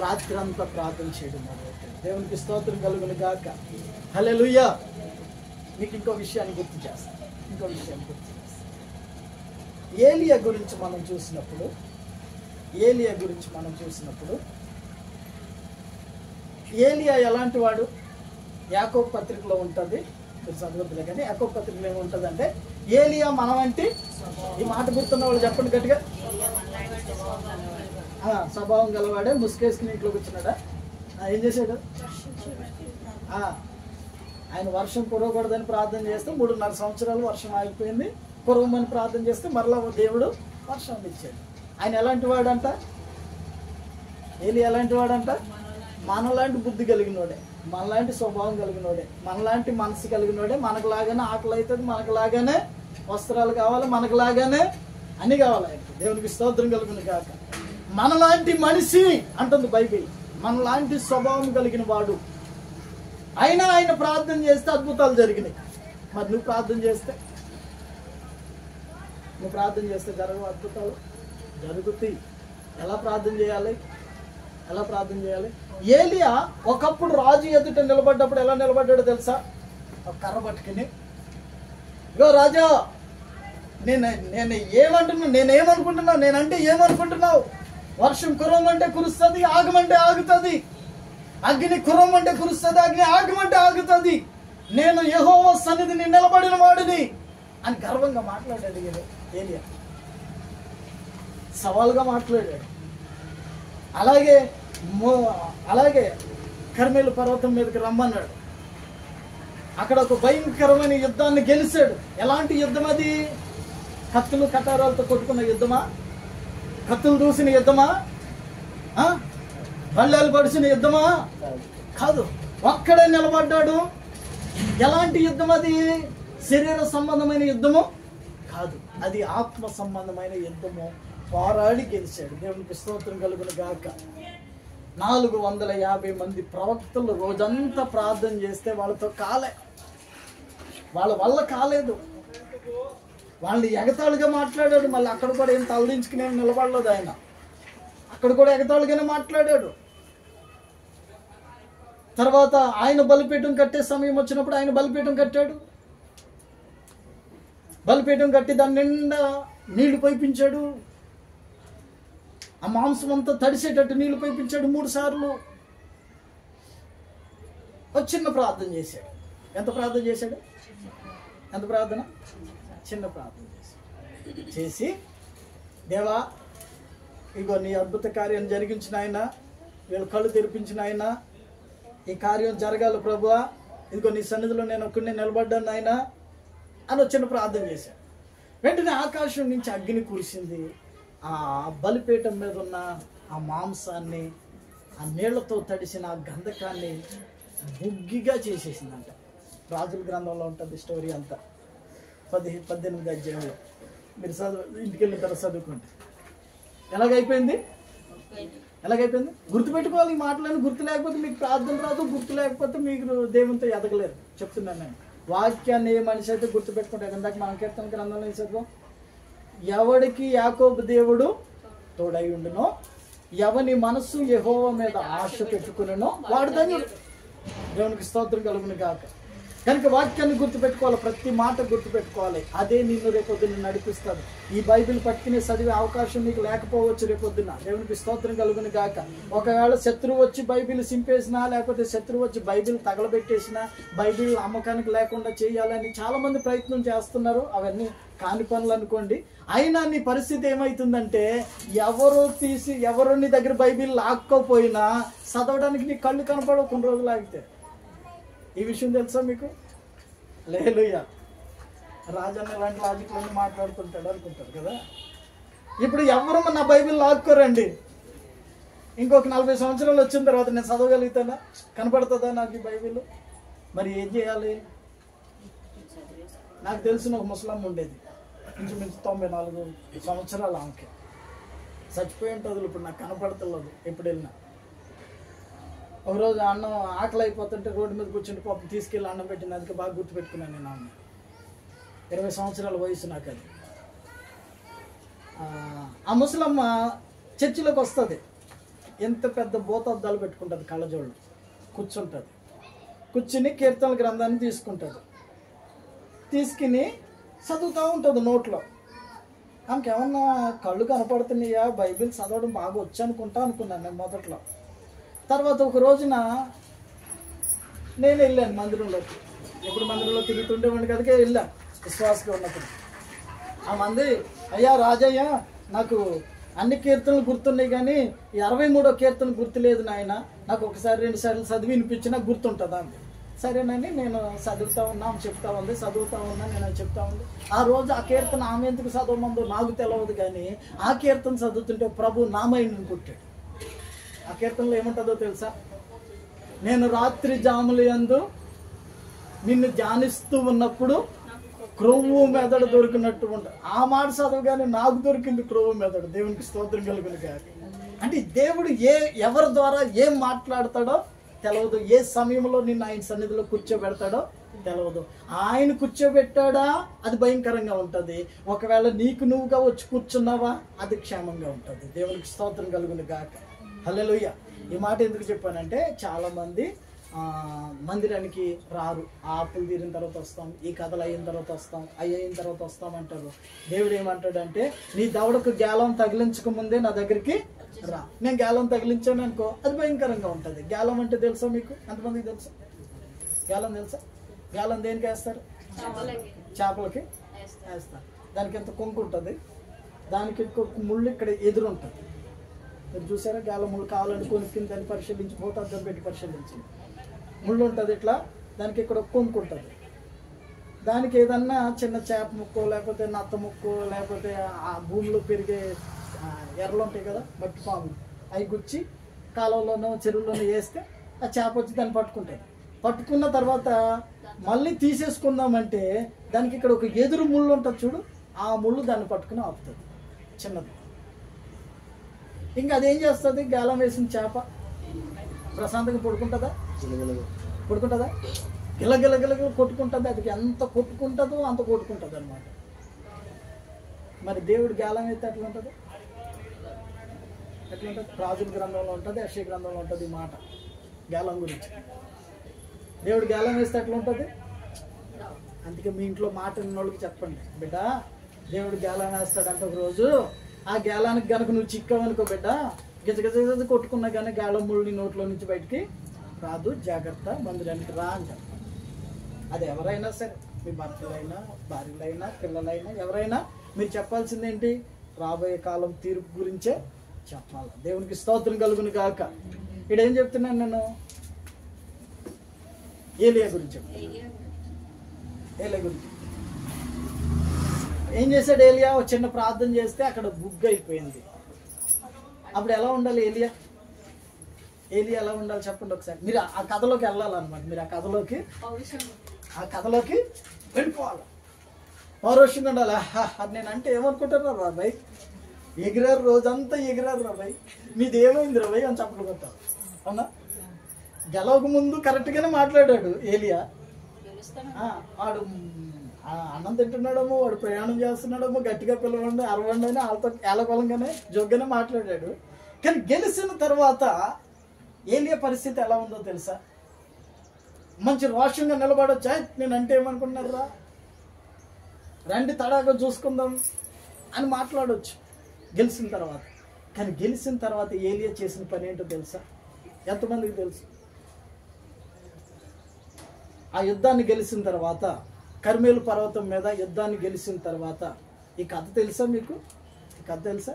[SPEAKER 1] రాత్రి అంతా ప్రార్థన చేయడం మొదలుపెట్టాడు. దేవునికి స్తోత్రం కలుగును గాక. హల్లెలూయా. మీకు ఇంకో విషయాన్ని గుర్తు చేస్తాను. ఏలియా గురించి మనం చూసినప్పుడు ఏలియా ఎలాంటి వాడు? యాకోబు పత్రికలో ఉంటుంది, మీరు చదవద్దులే కానీ యాకోబు పత్రికలో ఏముంటుంది అంటే, ఏలియా మనవంటి, ఈ మాట గుర్తున్న వాళ్ళు చెప్పండి గట్టిగా, స్వభావం గలవాడే, ముసుకేసుకుని ఇంట్లో కూర్చున్నాడా? ఏం చేశాడు? ఆయన వర్షం కురవకూడదని ప్రార్థన చేస్తే 3.5 సంవత్సరాలు వర్షం ఆగిపోయింది. కురవమని ప్రార్థన చేస్తే మరలా దేవుడు వర్షం ఇచ్చాడు. ఆయన ఎలాంటి వాడంట? ఏలియా ఎలాంటి వాడంట? మనలాంటి బుద్ధి కలిగినోడే, మనలాంటి స్వభావం కలిగినోడే, మనలాంటి మనసు కలిగినోడే. మనకులాగానే ఆకలి అవుతుంది, మనకులాగానే వస్త్రాలు కావాలి, మనకులాగానే అన్ని కావాలి. ఆయనకి దేవునికి స్తోత్రం కలుగును కాక. మనలాంటి మనిషి అంటుంది బైబిల్, మనలాంటి స్వభావం కలిగిన వాడు. అయినా ఆయన ప్రార్థన చేస్తే అద్భుతాలు జరిగినాయి. మరి నువ్వు ప్రార్థన చేస్తే జరగవు అద్భుతాలు? జరుగుతాయి. ఎలా ప్రార్థన చేయాలి? ఏలియా ఒకప్పుడు రాజు ఎదుట నిలబడ్డప్పుడు ఎలా నిలబడ్డాడో తెలుసా? ఒక కర్ర పట్టుకుని, ఇగో రాజా, నేనేమనుకుంటున్నావు, నేనంటే ఏమనుకుంటున్నావు? వర్షం కురవమంటే కురుస్తుంది, ఆగమంటే ఆగుతుంది. అగ్ని కురవమంటే కురుస్తుంది, అగ్ని ఆగమంటే ఆగుతుంది. నేను యెహోవా సన్నిధిని నిలబడిన వాడిని అని గర్వంగా మాట్లాడాడు ఏలియా. సవాలుగా మాట్లాడాడు. అలాగే కర్మేలు పర్వతం మీదకి రమ్మన్నాడు. అక్కడ ఒక భయంకరమైన యుద్ధాన్ని గెలిచాడు. ఎలాంటి యుద్ధం అది? కత్తులు కటారాలతో కొట్టుకున్న యుద్ధమా? కత్తులు దూసిన యుద్ధమా? బళ్ళాలు పడిచిన యుద్ధమా? కాదు. ఒక్కడే నిలబడ్డాడు. ఎలాంటి యుద్ధం అది? శరీర సంబంధమైన యుద్ధము కాదు, అది ఆత్మ సంబంధమైన యుద్ధము. పోరాడి గెలిచాడు. దేవునికి స్తోత్రం కలుగును గాక. 450 మంది ప్రవక్తలు రోజంతా ప్రార్థన చేస్తే వాళ్ళ వల్ల కాలేదు. వాళ్ళని ఎగతాళిగా మాట్లాడాడు. మళ్ళీ అక్కడ కూడా ఏం తలదించుకునే నిలబడలేదు ఆయన. అక్కడ కూడా ఎగతాళిగానే మాట్లాడాడు. తర్వాత ఆయన బలిపీఠం కట్టే సమయం వచ్చినప్పుడు ఆయన బలిపీఠం కట్టాడు. బలిపీఠం కట్టి దాని నిండా నీళ్లు పైపించాడు. ఆ మాంసం అంతా తడిసేటట్టు నీళ్లు పైపించాడు 3 సార్లు. ఒక చిన్న ప్రార్థన చేశాడు. ఎంత ప్రార్థన చేశాడు? ఎంత ప్రార్థన? చిన్న ప్రార్థన చేసి, దేవా, ఇగో నీ అద్భుత కార్యం జరిగించిన ఆయన, వీళ్ళ కళ్ళు తెరిపించిన ఆయన, ఈ కార్యం జరగాలి ప్రభువా, ఇదిగో నీ సన్నిధిలో నేను ఒక్కడిని నిలబడ్డాను ఆయన అని చిన్న ప్రార్థన చేశాడు. వెంటనే ఆకాశం నుంచి అగ్ని కురిసింది. ఆ బలిపీఠం మీద ఉన్న ఆ మాంసాన్ని, ఆ నీళ్లతో తడిసిన ఆ గంధకాన్ని బుగ్గిగా చేసేసిందంట. రాజుల గ్రంథంలో ఉంటుంది స్టోరీ అంతా, 18 అధ్యాయంలో. మీరు ఇంటికి వెళ్ళిన తర్వాత చదువుకోండి. ఎలాగైపోయింది? ఎలాగైపోయింది? గుర్తుపెట్టుకోవాలి ఈ మాటలను. గుర్తు లేకపోతే మీకు ప్రార్థన రాదు, గుర్తు లేకపోతే మీకు దేవునితో ఎదగలేరు. చెప్తున్నాను నేను. వాక్యాన్ని ఏ మనిషి అయితే గుర్తుపెట్టుకుంటారు. ఇందాక మనం కీర్తన గ్రంథంలో చదువు, ఎవడికి యాకోబు దేవుడు తోడై ఉండునో, ఎవని మనస్సు యెహోవా మీద ఆశ పెట్టుకునో వాడు ధన్యుడు. దేవునికి స్తోత్రం కలుగును గాక. కనుక వాక్యాన్ని గుర్తుపెట్టుకోవాలి, ప్రతి మాట గుర్తుపెట్టుకోవాలి. అదే నిన్ను రేపొద్దున నడిపిస్తుంది. ఈ బైబిల్ పట్టుకునే చదివే అవకాశం నీకు లేకపోవచ్చు రేపొద్దున. దేవునికి స్తోత్రం కలుగును గాక. ఒకవేళ శత్రువు వచ్చి బైబిల్ సింపేసినా, లేకపోతే శత్రువు వచ్చి బైబిల్ తగలబెట్టేసినా, బైబిల్ అమ్మకానికి లేకుండా చేయాలని చాలా మంది ప్రయత్నం చేస్తున్నారు. అవన్నీ కాని పనులు అనుకోండి. అయినా నీ పరిస్థితి ఏమవుతుందంటే, ఎవరు నీ దగ్గర బైబిల్ లాక్కోపోయినా చదవడానికి నీ కళ్ళు కనపడవు కొన్ని రోజులు ఆగితే. ఈ విషయం తెలుసా మీకు? హల్లెలూయా. రాజన్న ఇలాంటి లాజిక్లన్నీ మాట్లాడుతుంటాడు అనుకుంటారు కదా. ఇప్పుడు ఎవరు నా బైబిల్ లాక్కోరండి. ఇంకొక 40 సంవత్సరాలు వచ్చిన తర్వాత నేను చదవగలుగుతానా? కనపడుతుందా నాకు ఈ బైబిల్? మరి ఏం చేయాలి? నాకు తెలిసిన ఒక ముసలమ్మ ఉండేది, ఇంచుమించు 94 సంవత్సరాలు. ఆమెకి చచ్చిపోయి ఉంటుంది. ఇప్పుడు నాకు కనపడతలేదు ఎప్పుడు వెళ్ళినా. ఒకరోజు అన్నం ఆకలి అయిపోతుంటే రోడ్డు మీద కూర్చుంటే పాపం తీసుకెళ్ళి అన్నం పెట్టింది. అందుకే బాగా గుర్తుపెట్టుకున్నాను నేను ఆమె. 20 సంవత్సరాల వయసు నాకు అది. ఆ ముసలమ్మ చర్చిలోకి వస్తుంది. ఎంత పెద్ద బోతద్దాలు పెట్టుకుంటుంది, కళ్ళజోళ్ళు. కూర్చుంటుంది. కూర్చుని కీర్తన గ్రంథాన్ని తీసుకుంటుంది. తీసుకుని చదువుతూ ఉంటుంది నోట్లో. ఆమెకి ఏమన్నా కళ్ళు కనపడుతున్నాయా, బైబిల్ చదవడం బాగా వచ్చు అనుకున్నాను నేను మొదట్లో. తర్వాత ఒక రోజున నేను వెళ్ళాను మందిరంలోకి. ఎప్పుడు మందిరంలో తిరుగుతుండేవాడిని కనుక వెళ్ళాను విశ్వాసగా ఉన్నప్పుడు. ఆ మంది, అయ్యా రాజయ్య, నాకు అన్ని కీర్తనలు గుర్తున్నాయి కానీ ఈ 63వ కీర్తన గుర్తులేదు నాయన, నాకు ఒకసారి 2 సార్లు చదివి వినిపించినా గుర్తుంటుందా అండి. సరేనని నేను చదువుతా ఉన్నాం, చెప్తా ఉంది, చదువుతా ఉన్నా, నేను చెప్తా ఉంది. ఆ రోజు ఆ కీర్తన ఆమె ఎందుకు చదవమందో నాకు తెలియదు కానీ ఆ కీర్తన చదువుతుంటే ప్రభు నా మైండ్ని పుట్టాడు. ఆ కీర్తనలో ఏముంటుందో తెలుసా? నేను రాత్రి జాములు యందు నిన్ను ధ్యానిస్తూ ఉన్నప్పుడు క్రొవ్వు మెదడు దొరికినట్టు ఉంటుంది. ఆ మాట చదవగానే నాకు దొరికింది క్రొవ్వు మెదడు. దేవునికి స్తోత్రం కలుగును గాక. అంటే దేవుడు ఎవరి ద్వారా ఏం మాట్లాడతాడో తెలియదు. ఏ సమయంలో నిన్ను ఆయన సన్నిధిలో కూర్చోబెడతాడో తెలియదు. ఆయన కూర్చోబెట్టాడా అది భయంకరంగా ఉంటుంది. ఒకవేళ నీకు నువ్వుగా వచ్చి కూర్చున్నావా అది క్షేమంగా ఉంటుంది. దేవునికి స్తోత్రం కలుగును గాక. హల్లెలూయా. ఈ మాట ఎందుకు చెప్పానంటే, చాలా మంది మందిరానికి రారు. ఆ అప్పులు తీరిన తర్వాత వస్తాం, ఈ కథలు అయిన తర్వాత వస్తాం, అయిన తర్వాత వస్తాం అంటారు. దేవుడు ఏమంటాడంటే, నీ దవడకు గ్యాలం తగిలించక ముందే నా దగ్గరికి రా. నేను గ్యాలం తగిలించాను అనుకో, అది భయంకరంగా ఉంటుంది. గ్యాలం అంటే తెలుసా మీకు? ఎంతమందికి తెలుసా గ్యాలం? తెలుసా? గ్యాలం దేనికి వేస్తారు? చేపలకి వేస్తారు. దానికి ఎంత కొంకు ఉంటుంది, దానికి ఇంకొక ముళ్ళు ఇక్కడ ఎదురు ఉంటుంది. మీరు చూసారా? గ్యాలం ముళ్ళు కావాలని కొనుక్కింది, దాన్ని పరిశీలించి పోతే అద్దం పెట్టి పరిశీలించింది. ముళ్ళు ఉంటుంది ఇట్లా, దానికి ఇక్కడ కొంకు ఉంటుంది. దానికి ఏదన్నా చిన్న చేప ముక్కో, లేకపోతే నత్త ముక్కో, లేకపోతే ఆ భూమిలో పెరిగే ఎర్రలు ఉంటాయి కదా, మట్టి పాములు, అవి గుచ్చి కాలువలోనో చెరువులోనో వేస్తే ఆ చేప వచ్చి దాన్ని పట్టుకుంటుంది. పట్టుకున్న తర్వాత మళ్ళీ తీసేసుకుందామంటే దానికి ఇక్కడ ఒక ఎదురు ముళ్ళు ఉంటుంది చూడు, ఆ ముళ్ళు దాన్ని పట్టుకుని ఆపుతుంది, చిన్నది. ఇంకా అదేం చేస్తుంది? గాలం వేసిన చేప ప్రశాంతంగా పడుకుంటుందా? పడుకుంటుందా? గిలగిలగిలగిల కొట్టుకుంటుంది. అది ఎంత కొట్టుకుంటుందో అంత కొట్టుకుంటుంది అనమాట. మరి దేవుడు గాలం అయితే ఎట్లా ఉంటుంది? ఎట్లా ఉంటుంది? రాజుల గ్రంథంలో ఉంటుంది, యెషయా గ్రంథంలో ఉంటుంది ఈ మాట గాలం గురించి. దేవుడు గాలం వేస్తే ఎట్లా ఉంటుంది? అందుకే మీ ఇంట్లో మాట విన్నోళ్ళకి చెప్పండి, బిడ్డ దేవుడు గాలం వేస్తాడంటే ఒక రోజు, ఆ గాలానికి కనుక నువ్వు చిక్కావనుకో బిడ్డ, గిజగిజ కొట్టుకున్నా కానీ గాలం ముళ్ళు నోట్లో నుంచి బయటికి రాదు, జాగ్రత్త, మందిరానికి రా అని చెప్తాను. అది ఎవరైనా సరే, మీ భర్తలైనా, భార్యలైనా, పిల్లలైనా, ఎవరైనా మీరు చెప్పాల్సిందేంటి? రాబోయే కాలం తీర్పు గురించే చెప్పాలి. దేవునికి స్తోత్రం కలుగును గాక. ఇక్కడ ఏం చెప్తున్నాను నేను? ఏలియా గురించి. ఏలియా గురించి ఏం చేశాడు ఏలియా? ఒక చిన్న ప్రార్థన చేస్తే అక్కడ బుగ్గ అయిపోయింది. అప్పుడు ఎలా ఉండాలి ఏలియా? ఏలియా ఎలా ఉండాలి చెప్పండి ఒకసారి. మీరు ఆ కథలోకి వెళ్ళాలన్నమాట. మీరు ఆ కథలోకి వెళ్ళిపోవాలి. పౌరుషంగా ఉండాలి. అది నేను అంటే ఏమనుకుంటారు బాబాయ్? ఎగిరారు, రోజంతా ఎగిరారు రాబాయ్, మీది ఏమైంది రాబాయ్ అని చప్పట్లు కొట్టారు. అవునా? గెలవక ముందు కరెక్ట్గానే మాట్లాడాడు ఏలియా. వాడు అన్నం తింటున్నాడేమో, వాడు ప్రయాణం చేస్తున్నాడేమో, గట్టిగా పిలవండి అరవండి అని వాళ్ళతో ఏలకొలంగానే జోగ్గానే మాట్లాడాడు. కానీ గెలిచిన తర్వాత ఏలియా పరిస్థితి ఎలా ఉందో తెలుసా? మంచి రోషంగా నిలబడొచ్చా, నేనంటే ఏమనుకుంటున్నారా, రండి తడాగా చూసుకుందాం అని మాట్లాడవచ్చు గెలిచిన తర్వాత. కానీ గెలిచిన తర్వాత ఏలియా చేసిన పని ఏంటో తెలుసా? ఎంతమందికి తెలుసు? ఆ యుద్ధాన్ని గెలిచిన తర్వాత, కర్మేలు పర్వతం మీద యుద్ధాన్ని గెలిచిన తర్వాత, ఈ కథ తెలుసా మీకు? ఈ కథ తెలుసా?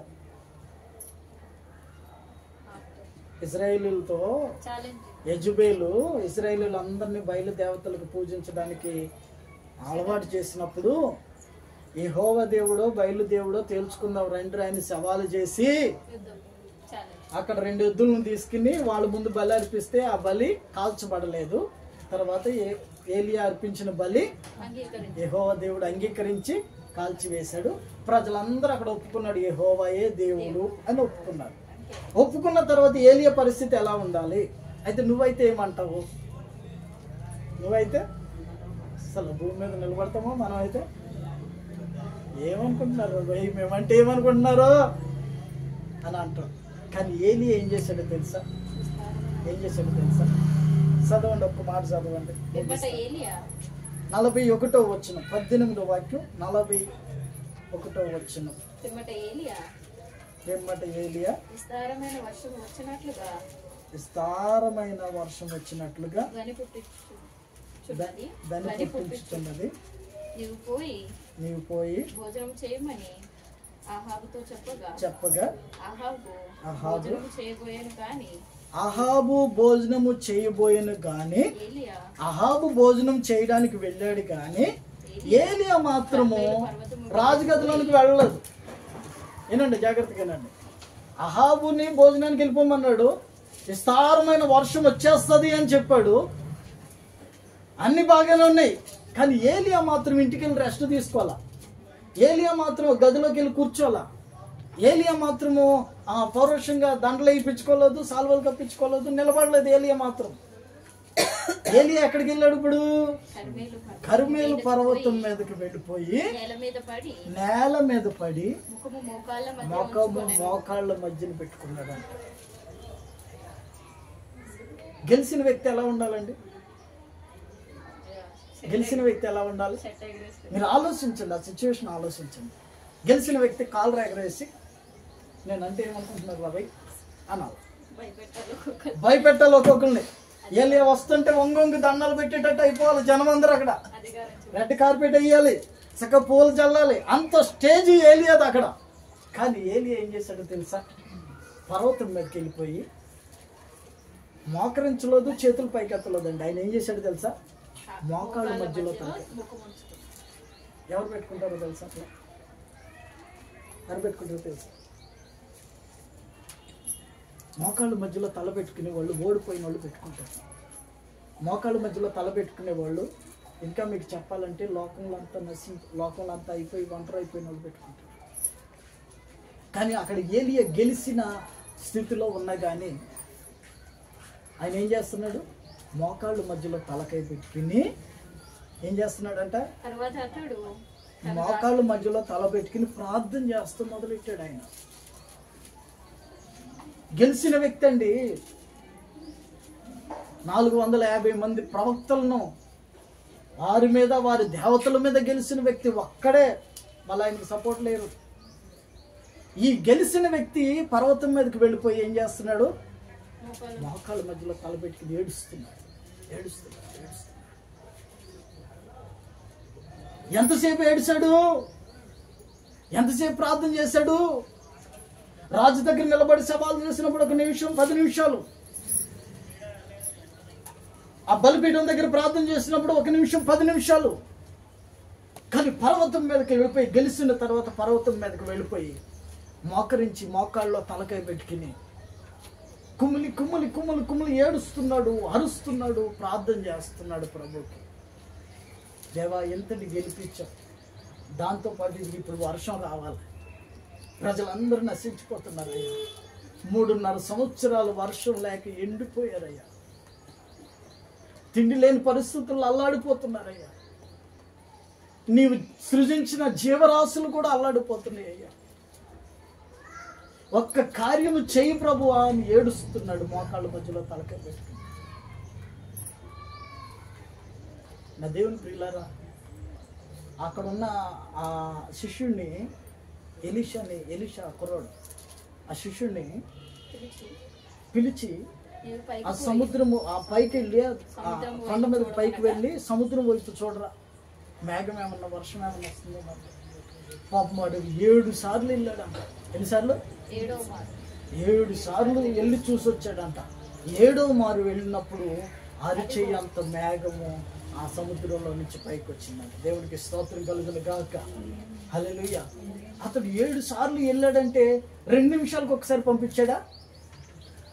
[SPEAKER 1] ఇజ్రాయేలీలతో యెజబెలు ఇజ్రాయేలీలు అందరినీ బయలుదేవతలకు పూజించడానికి అలవాటు చేసినప్పుడు, యెహోవా దేవుడో బయలుదేవుడో తేల్చుకుందాం రండి అని సవాలు చేసి అక్కడ 2 ఎద్దులను తీసుకుని వాళ్ళ ముందు బలి అర్పిస్తే ఆ బలి కాల్చబడలేదు. తర్వాత ఏలియా అర్పించిన బలి యెహోవా దేవుడు అంగీకరించి కాల్చివేశాడు. ప్రజలందరూ అక్కడ ఒప్పుకున్నాడు, యెహోవాయే దేవుడు అని ఒప్పుకున్నారు. ఒప్పుకున్న తర్వాత ఏలియా పరిస్థితి ఎలా ఉండాలి? అయితే నువ్వైతే ఏమంటావు? నువ్వైతే అసలు భూమి మీద నిలబడతామో? మనం అయితే ఏమనుకుంటున్నారు, మేమంటే ఏమనుకుంటున్నారో అని అంటాం. కానీ ఏలియా ఏం చేశాడో తెలుసా? ఏం చేశాడో తెలుసా? చదవండి, ఒక్క మాట చదవండి. 41వ వచనం, 18వ వాక్యం, 41వ వచనం. పిమ్మట ఏలియా విస్తారమైన వర్షం వచ్చినట్లుగా దాన్ని పుట్టించుతున్నది. నీవు పోయి భోజనం చేయమని చెప్పగా అహాబు భోజనము చేయబోయేను గాని, అహాబు భోజనం చేయడానికి వెళ్ళాడు కానీ ఏలియా మాత్రము రాజగదిలోనికి వెళ్ళలేదు. ఏనండి, జాగ్రత్తగా ఏనండి. అహాబుని భోజనానికి వెళ్ళిపోమన్నాడు, విస్తారమైన వర్షం వచ్చేస్తుంది అని చెప్పాడు, అన్ని బాగానే ఉన్నాయి. కానీ ఏలియా మాత్రం ఇంటికి వెళ్ళి రెస్ట్ తీసుకోవాలా, ఏలియా మాత్రం గదిలోకి వెళ్ళి కూర్చోవాలా, ఏలియా మాత్రము పౌరుషంగా దండలు వేయించుకోలేదు, సాల్వలు కప్పించుకోలేదు, నిలబడలేదు. ఏలియా మాత్రం ఏలియా ఎక్కడికి వెళ్ళాడు? ఇప్పుడు కర్మేలు పర్వతం మీదకి వెళ్ళిపోయి నేల మీద పడి మోకాళ్ళ మధ్యన పెట్టుకున్నాడు. గెలిచిన వ్యక్తి ఎలా ఉండాలండి? గెలిచిన వ్యక్తి ఎలా ఉండాలి? మీరు ఆలోచించండి, ఆ సిచ్యువేషన్ ఆలోచించండి. గెలిచిన వ్యక్తి కాళ్ళు ఎగరేసి నేనంటే ఏమనుకుంటున్నారు బాబాయ్ అనాలి, భయపెట్టాలి ఒక్కొక్కరిని. ఏలియా వస్తుంటే వంగొంగి దండాలు పెట్టేటట్టు అయిపోవాలి జనం అందరూ. అక్కడ రెడ్ కార్పెట్ వేయాలి, చక్కగా పూలు చల్లాలి, అంత స్టేజ్ ఏలియాది అక్కడ. కానీ ఏలియా ఏం చేశాడో తెలుసా? పర్వతం మీదకి వెళ్ళిపోయి మోకరించలేదు, చేతులు పైకెత్తలేదండి. ఆయన ఏం చేశాడో తెలుసా? మోకాళ్ళ మధ్యలో తల. ఎవరు పెట్టుకుంటారో తెలుసా? అట్లా ఎవరు పెట్టుకుంటారో తెలుసా? మోకాళ్ళ మధ్యలో తల పెట్టుకునే వాళ్ళు ఓడిపోయిన వాళ్ళు పెట్టుకుంటారు. మోకాళ్ళ మధ్యలో తల పెట్టుకునే వాళ్ళు, ఇంకా మీకు చెప్పాలంటే లోకంలో అంతా అయిపోయి ఒంటరి అయిపోయిన వాళ్ళు పెట్టుకుంటారు. కానీ అక్కడ ఏలియా గెలిచిన స్థితిలో ఉన్నా కానీ ఆయన ఏం చేస్తున్నాడు? మోకాళ్ళ మధ్యలో తలకాయ పెట్టుకుని ఏం చేస్తున్నాడంట? మోకాళ్ళ మధ్యలో తల పెట్టుకుని ప్రార్థన చేస్తూ మొదలెట్టాడు. ఆయన గెలిచిన వ్యక్తి అండి. 450 మంది ప్రవక్తలను వారి మీద, వారి దేవతల మీద గెలిచిన వ్యక్తి ఒక్కడే. మళ్ళీ ఆయనకు సపోర్ట్ లేరు. ఈ గెలిచిన వ్యక్తి పర్వతం మీదకి వెళ్ళిపోయి ఏం చేస్తున్నాడు? మోకాళ్ళ మధ్యలో తలపెట్టుకుని ఏడుస్తున్నాడు. ఎంతసేపు ఏడిచాడు? ఎంతసేపు ప్రార్థన చేశాడు? రాజు దగ్గర నిలబడి సవాలు చేసినప్పుడు 1 నిమిషం 10 నిమిషాలు, ఆ బలిపీఠం దగ్గర ప్రార్థన చేసినప్పుడు 1 నిమిషం 10 నిమిషాలు. కానీ పర్వతం మీదకి వెళ్ళిపోయి గెలిచిన తర్వాత పర్వతం మీదకి వెళ్ళిపోయి మోకరించి మోకాళ్ళలో తలకాయ పెట్టుకుని కుమిలి కుమిలి కుమిలి కుమిలి ఏడుస్తున్నాడు, అరుస్తున్నాడు, ప్రార్థన చేస్తున్నాడు ప్రభుకి. దేవా ఎంతటి గెలిపించావు, దాంతోపాటు ఇప్పుడు వర్షం రావాలి, ప్రజలందరూ నశించిపోతున్నారయ్యా. 3.5 సంవత్సరాలు వర్షం లేక ఎండిపోయారయ్యా. తిండి లేని పరిస్థితుల్లో అల్లాడిపోతున్నారయ్యా. నీవు సృజించిన జీవరాశులు కూడా అల్లాడిపోతున్నాయి అయ్యా. ఒక్క కార్యము చేయి ప్రభువా అని ఏడుస్తున్నాడు, మోకాళ్ళ మధ్యలో తలకాయ పెట్టుకుని. నా దేవుని ప్రియులారా, అక్కడున్న ఆ శిష్యుడిని ఎలీషా కుర్రాడు, ఆ శిష్యుడిని పిలిచి ఆ సముద్రము ఆ పైకి వెళ్ళి ఆ కొండ మీద పైకి వెళ్ళి సముద్రం వైపు చూడరా, మేఘం ఏమన్నా వర్షం ఏమన్నా వస్తుందో మరి. పాపం వాడు 7 సార్లు వెళ్ళాడంట. ఎన్నిసార్లు? 7 సార్లు వెళ్ళి చూసి వచ్చాడంట. 7వ మారు వెళ్ళినప్పుడు అరిచేయి అంత మేఘము ఆ సముద్రంలో నుంచి పైకి వచ్చిందంట. దేవుడికి స్తోత్రం కలుగును గాక. హల్లెలూయా. అతడు 7 సార్లు వెళ్ళాడంటే 2 నిమిషాలకు ఒకసారి పంపించాడా?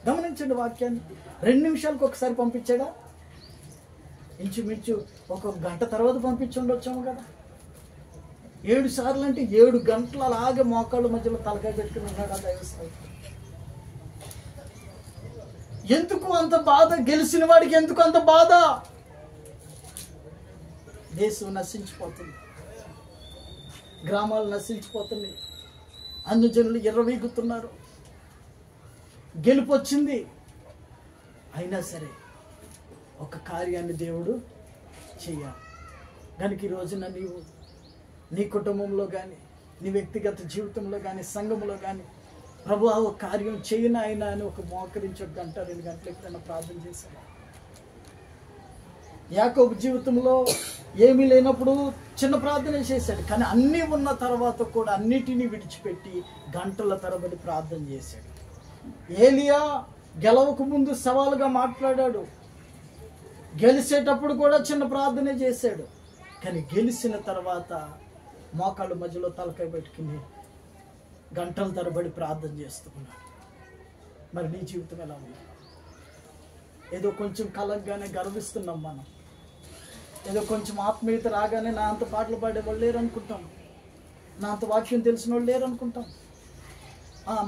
[SPEAKER 1] గమనించండి వాక్యాన్ని. 2 నిమిషాలకు ఒకసారి పంపించాడా? ఇంచుమించు 1 గంట తర్వాత పంపించి ఉండొచ్చాము కదా. 7 సార్లు అంటే 7 గంటలు అలాగే మోకాళ్ళ మధ్యలో తలకాయ పెట్టుకుని ఉన్నాడు ఆ దైవస్థాయి. ఎందుకు అంత బాధ? గెలిచిన వాడికి ఎందుకు అంత బాధ? దేశం నశించిపోతుంది, గ్రామాలు నశించిపోతున్నాయి, అన్ని జనులు ఎర్రవీగుతున్నారు. గెలుపు వచ్చింది, అయినా సరే ఒక కార్యాన్ని దేవుడు చెయ్యాలి. కనుక ఈ రోజున నీవు నీ కుటుంబంలో కానీ, నీ వ్యక్తిగత జీవితంలో కానీ, సంఘంలో కానీ, ప్రభు ఆ ఒక కార్యం చేయను అయినా అని ఒక మోకరించి 1 గంట 2 గంటలు ఎప్పుడైనా ప్రార్థన చేశాను. యాకోబు జీవితంలో ఏమీ లేనప్పుడు చిన్న ప్రార్థన చేశాడు, కానీ అన్నీ ఉన్న తర్వాత కూడా అన్నిటినీ విడిచిపెట్టి గంటల తరబడి ప్రార్థన చేశాడు. ఏలియా గెలవకు ముందు సవాలుగా మాట్లాడాడు, గెలిచేటప్పుడు కూడా చిన్న ప్రార్థనే చేశాడు, కానీ గెలిచిన తర్వాత మోకాళ్ళ మధ్యలో తలకాయ పెట్టుకుని గంటల తరబడి ప్రార్థన చేస్తున్నాడు. మరి నీ జీవితం ఎలా ఉంది? ఏదో కొంచెం కలగ్గానే గర్విస్తున్నాం మనం, ఏదో కొంచెం ఆత్మీయత రాగానే నా అంత పాటలు పాడేవాళ్ళు లేరు అనుకుంటాం, నా అంత వాక్యం తెలిసిన వాళ్ళు లేరు అనుకుంటాం,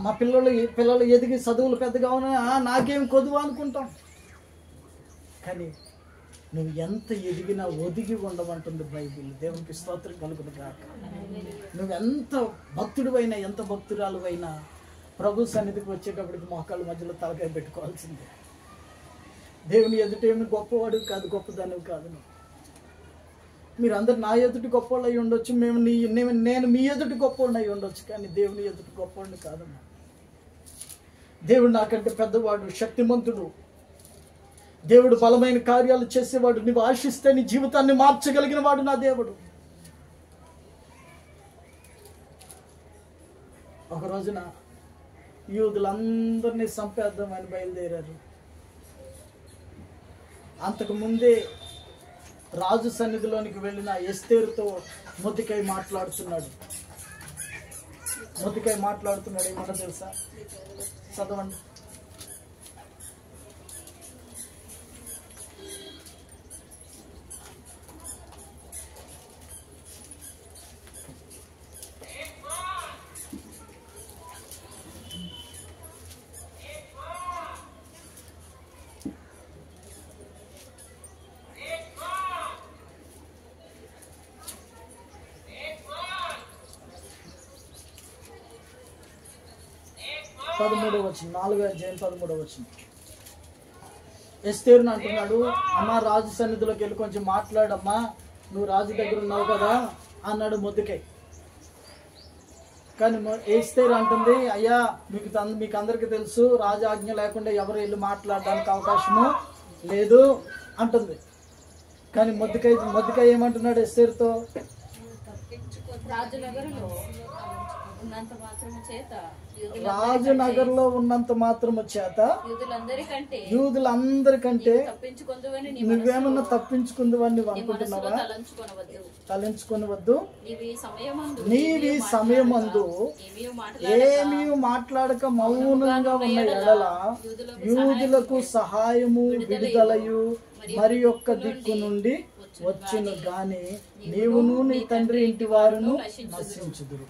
[SPEAKER 1] మా పిల్లలు ఎదిగి చదువులు పెద్దగా ఉన్నాయి, నాకేం కొదువా అనుకుంటాం. కానీ నువ్వు ఎంత ఎదిగినా ఒదిగి ఉండమంటుంది బైబిల్. దేవునికి స్తోత్రం కలుగును గాక. నువ్వెంత భక్తుడివైనా, ఎంత భక్తురాలువైనా ప్రభు సన్నిధికి వచ్చేటప్పటికి మోకాళ్ళ మధ్యలో తలకాయ పెట్టుకోవాల్సిందే. దేవుని ఎదుటేమి గొప్పవాడు కాదు, గొప్పదానివి కాదు. మీరందరూ నా ఎదుటి గొప్పవాళ్ళు అయి ఉండొచ్చు, నేను మీ ఎదుటి గొప్పవాడిని అయి ఉండొచ్చు, కానీ దేవుని ఎదుటి గొప్పవాడిని కాదమ్మా. దేవుడు నాకంటే పెద్దవాడు, శక్తిమంతుడు, దేవుడు బలమైన కార్యాలు చేసేవాడు. నువ్వు ఆశిస్తే నీ జీవితాన్ని మార్చగలిగిన వాడు నా దేవుడు. ఒక రోజున యూదులందరినీ చంపేద్దామని బయలుదేరారు. అంతకు ముందే రాజు సన్నిధిలోనికి వెళ్ళిన ఎస్తేరుతో మొర్దెకై మాట్లాడుతున్నాడు. ఏమన్నా తెలుసా? చదవండి. వచనం, 4వ అధ్యాయం 13వ వచనం. ఎస్తేరుని అంటున్నాడు, అమ్మా రాజు సన్నిధిలోకి వెళ్ళి కొంచెం మాట్లాడమ్మా, నువ్వు రాజు దగ్గర ఉన్నావు కదా అన్నాడు మొర్దెకై. కానీ ఎస్తేరు అంటుంది, అయ్యా మీకు అందరికీ తెలుసు, రాజు ఆజ్ఞ లేకుండా ఎవరు వెళ్ళి మాట్లాడడానికి అవకాశము లేదు అంటుంది. కానీ మొర్దెకై ఏమంటున్నాడు ఎస్తేరుతో? రాజనగర్లో ఉన్నంత మాత్రము చేత యూదులందరికంటే నువ్వేమన్నా తప్పించుకుందువని నువ్వు అనుకుంటున్నావా? తలంచుకొనవద్దు. నీవి సమయమందు ఏమీ మాట్లాడక మౌనంగా ఉన్న ఎడల యూదులకు సహాయము విడుదలయు మరి ఒక్క దిక్కు నుండి వచ్చును గాని నీవును నీ తండ్రి ఇంటి వారును నశించుదురు.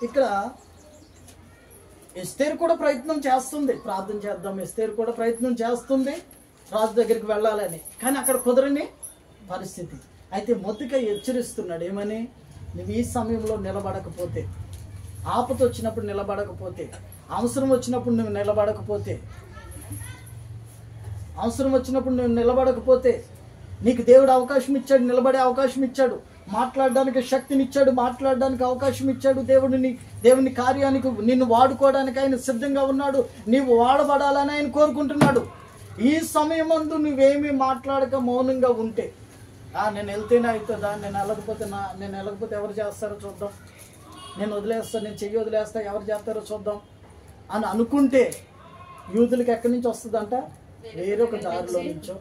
[SPEAKER 1] ఇక్కడ ఎస్తేరు కూడా ప్రయత్నం చేస్తుంది, ప్రార్థన చేద్దాం, ఎస్తేరు కూడా ప్రయత్నం చేస్తుంది రాజు దగ్గరికి వెళ్ళాలని, కానీ అక్కడ కుదరని పరిస్థితి. అయితే మొర్దెకై హెచ్చరిస్తున్నాడు ఏమని, నువ్వు ఈ సమయంలో నిలబడకపోతే, ఆపద వచ్చినప్పుడు నిలబడకపోతే, అవసరం వచ్చినప్పుడు నువ్వు నిలబడకపోతే, నీకు దేవుడు అవకాశం ఇచ్చాడు, నిలబడే అవకాశం ఇచ్చాడు, మాట్లాడడానికి శక్తినిచ్చాడు, మాట్లాడడానికి అవకాశం ఇచ్చాడు. దేవుని కార్యానికి నిన్ను వాడుకోవడానికి ఆయన సిద్ధంగా ఉన్నాడు. నీవు వాడబడాలని ఆయన కోరుకుంటున్నాడు. ఈ సమయమందు నువ్వేమీ మాట్లాడక మౌనంగా ఉంటే, నేను వెళ్తేనే అవుతుందా, నేను వెళ్ళకపోతే ఎవరు చేస్తారో చూద్దాం, నేను వదిలేస్తాను, నేను చెయ్యి వదిలేస్తా, ఎవరు చేస్తారో చూద్దాం అని అనుకుంటే యూదులకు ఎక్కడి నుంచి వస్తుందంట, వేరొక దారిలో నుంచో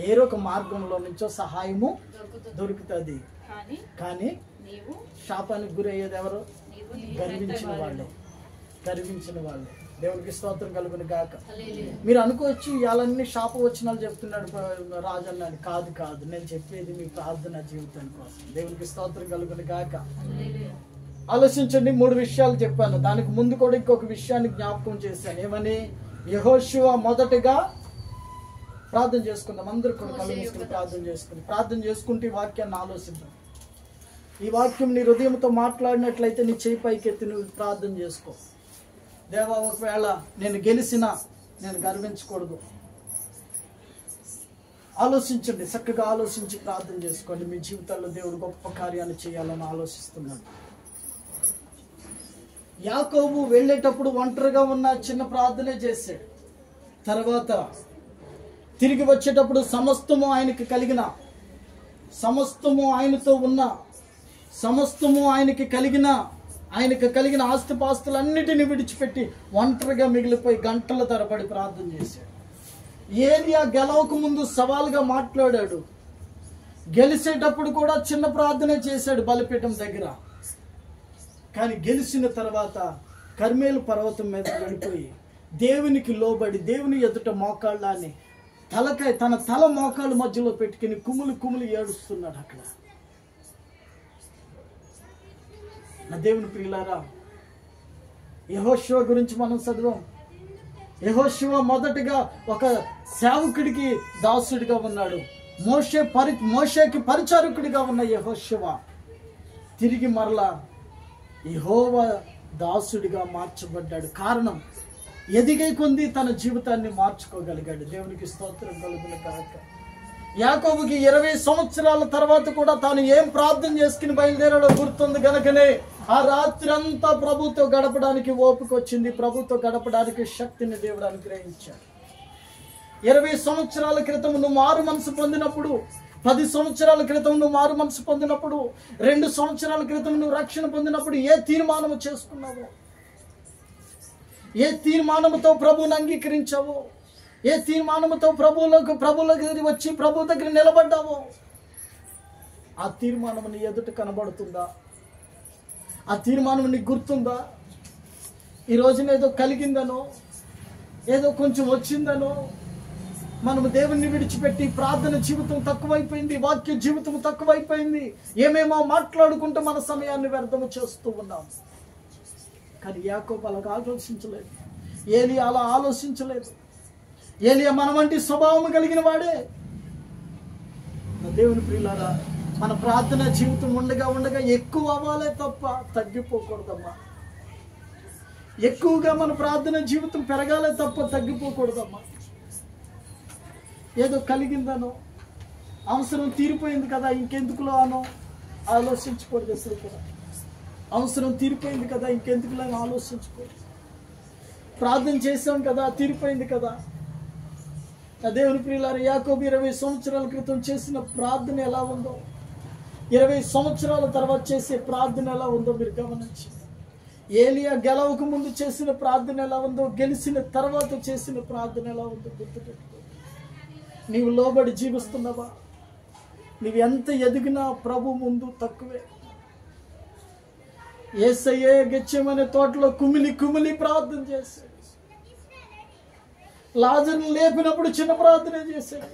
[SPEAKER 1] ఏరొక మార్గంలో నుంచో సహాయము దొరుకుతుంది. కానీ శాపానికి గురయ్యేది ఎవరు? గర్వించిన వాళ్ళే. దేవునికి స్తోత్రం కలుగును గాక. మీరు అనుకోవచ్చు ఇవన్నీ శాపవచనాలు చెప్తున్నాడు రాజన్న అని. కాదు, నేను చెప్పేది మీ ప్రార్థన జీవితం కోసం. దేవునికి స్తోత్రం కలుగును గాక. ఆలోచించండి, 3 విషయాలు చెప్పాను. దానికి ముందు కూడా ఇంకొక విషయాన్ని జ్ఞాపకం చేశాను. ఏమని? యెహోషువ మొదటగా ప్రార్థన చేసుకుందాం. అందరూ కూడా కళ్ళు మూసుకుని ప్రార్థన చేసుకుంటే ఈ వాక్యాన్ని ఆలోచిద్దాం. ఈ వాక్యం నీ హృదయంతో మాట్లాడినట్లయితే నీ చేయి పైకెత్తి నువ్వు ప్రార్థన చేసుకో. దేవా, ఒకవేళ నేను గెలిచినా నేను గర్వించకూడదు. ఆలోచించండి, చక్కగా ఆలోచించి ప్రార్థన చేసుకోండి. మీ జీవితాల్లో దేవుడు గొప్ప కార్యాలు చేయాలని ఆలోచిస్తున్నాడు. యాకోబు వెళ్ళేటప్పుడు ఒంటరిగా ఉన్న చిన్న ప్రార్థనే చేశాడు. తర్వాత తిరిగి వచ్చేటప్పుడు సమస్తము ఆయనకి కలిగిన, సమస్తము ఆయనతో ఉన్న, సమస్తము ఆయనకి కలిగిన ఆస్తిపాస్తులన్నిటిని విడిచిపెట్టి ఒంటరిగా మిగిలిపోయి గంటల తరబడి ప్రార్థన చేశాడు. ఏలియా గెలవక ముందు సవాల్గా మాట్లాడాడు. గెలిచేటప్పుడు కూడా చిన్న ప్రార్థనే చేశాడు బలిపీఠం దగ్గర. కానీ గెలిచిన తర్వాత కర్మేలు పర్వతం మీద వెళ్ళిపోయి దేవునికి లోబడి దేవుని ఎదుట మోకాళ్ళని తన తల మోకాళ్ళ మధ్యలో పెట్టుకుని కుములు ఏడుస్తున్నాడు అక్కడ. నా దేవుని ప్రియులారా, యెహోషువ గురించి మనం చదివాం. యెహోషువ మొదటిగా ఒక సేవకుడికి దాసుడిగా ఉన్నాడు. మోషేకి పరిచారకుడిగా ఉన్న యెహోషువ తిరిగి మరలా యెహోవా దాసుడిగా మార్చబడ్డాడు. కారణం, ఎదిగే కొంది తన జీవితాన్ని మార్చుకోగలిగాడు. దేవునికి స్తోత్రం కలుగును గాక. యాకోబుకి 20 సంవత్సరాల తర్వాత కూడా తాను ఏం ప్రార్థన చేసుకుని బయలుదేరాడో గుర్తుంది గనుకనే ఆ రాత్రి అంతా ప్రభుతో గడపడానికి ఓపిక వచ్చింది. ప్రభుతో గడపడానికి శక్తిని దేవుడు అనుగ్రహించాడు. 20 సంవత్సరాల క్రితం నువ్వు మారు మనసు పొందినప్పుడు, 10 సంవత్సరాల క్రితం నువ్వు మారు మనసు పొందినప్పుడు, 2 సంవత్సరాల క్రితం నువ్వు రక్షణ పొందినప్పుడు ఏ తీర్మానము చేసుకున్నావో, ఏ తీర్మానముతో ప్రభువుని అంగీకరించావో, ఏ తీర్మానముతో ప్రభువులోకి వచ్చి ప్రభు దగ్గర నిలబడ్డావో, ఆ తీర్మానం నీ ఎదుట కనబడుతుందా? ఆ తీర్మానం నీకు గుర్తుందా? ఈ రోజున ఏదో కలిగిందనో, ఏదో కొంచెం వచ్చిందనో మనము దేవుణ్ణి విడిచిపెట్టి ప్రార్థన జీవితం తక్కువైపోయింది, వాక్య జీవితం తక్కువైపోయింది, ఏమేమో మాట్లాడుకుంటూ మన సమయాన్ని వ్యర్థము చేస్తూ ఉన్నాం. కానీ యాకోబు అలా ఆలోచించలేదు. ఏలియా అలా ఆలోచించలేదు. ఏలియా మన వంటి స్వభావం కలిగిన వాడే. దేవుని ప్రియులారా, మన ప్రార్థన జీవితం ఉండగా ఎక్కువ అవ్వాలే తప్ప తగ్గిపోకూడదమ్మా. ఎక్కువగా మన ప్రార్థన జీవితం పెరగాలే తప్ప తగ్గిపోకూడదమ్మా. ఏదో కలిగిందనో, అవసరం తీరిపోయింది కదా ఇంకెందుకులో అనో ఆలోచించకూడదు. ఎప్పుడు కూడా అవసరం తీరిపోయింది కదా ఇంకెందుకులో అని ఆలోచించకూడదు. ప్రార్థన చేసాం కదా, తీరిపోయింది కదా. దేవుని ప్రియులారా, యాకోబు 20 సంవత్సరాల క్రితం చేసిన ప్రార్థన ఎలా ఉందో, 20 సంవత్సరాల తర్వాత చేసే ప్రార్థన ఎలా ఉందో మీరు గమనించి, ఏలియా గెలవక ముందు చేసిన ప్రార్థన ఎలా ఉందో, గెలిచిన తర్వాత చేసిన ప్రార్థన ఎలా ఉందో గుర్తుపెట్టుకో. నీవు లోబడి జీవిస్తున్నావా? నీవు ఎంత ఎదిగినా ప్రభు ముందు తక్కువే. యేసయ్యే గెత్సేమనే తోటలో కుమిలి ప్రార్థన చేశాడు. లాజరును లేపినప్పుడు చిన్న ప్రార్థన చేశాడు.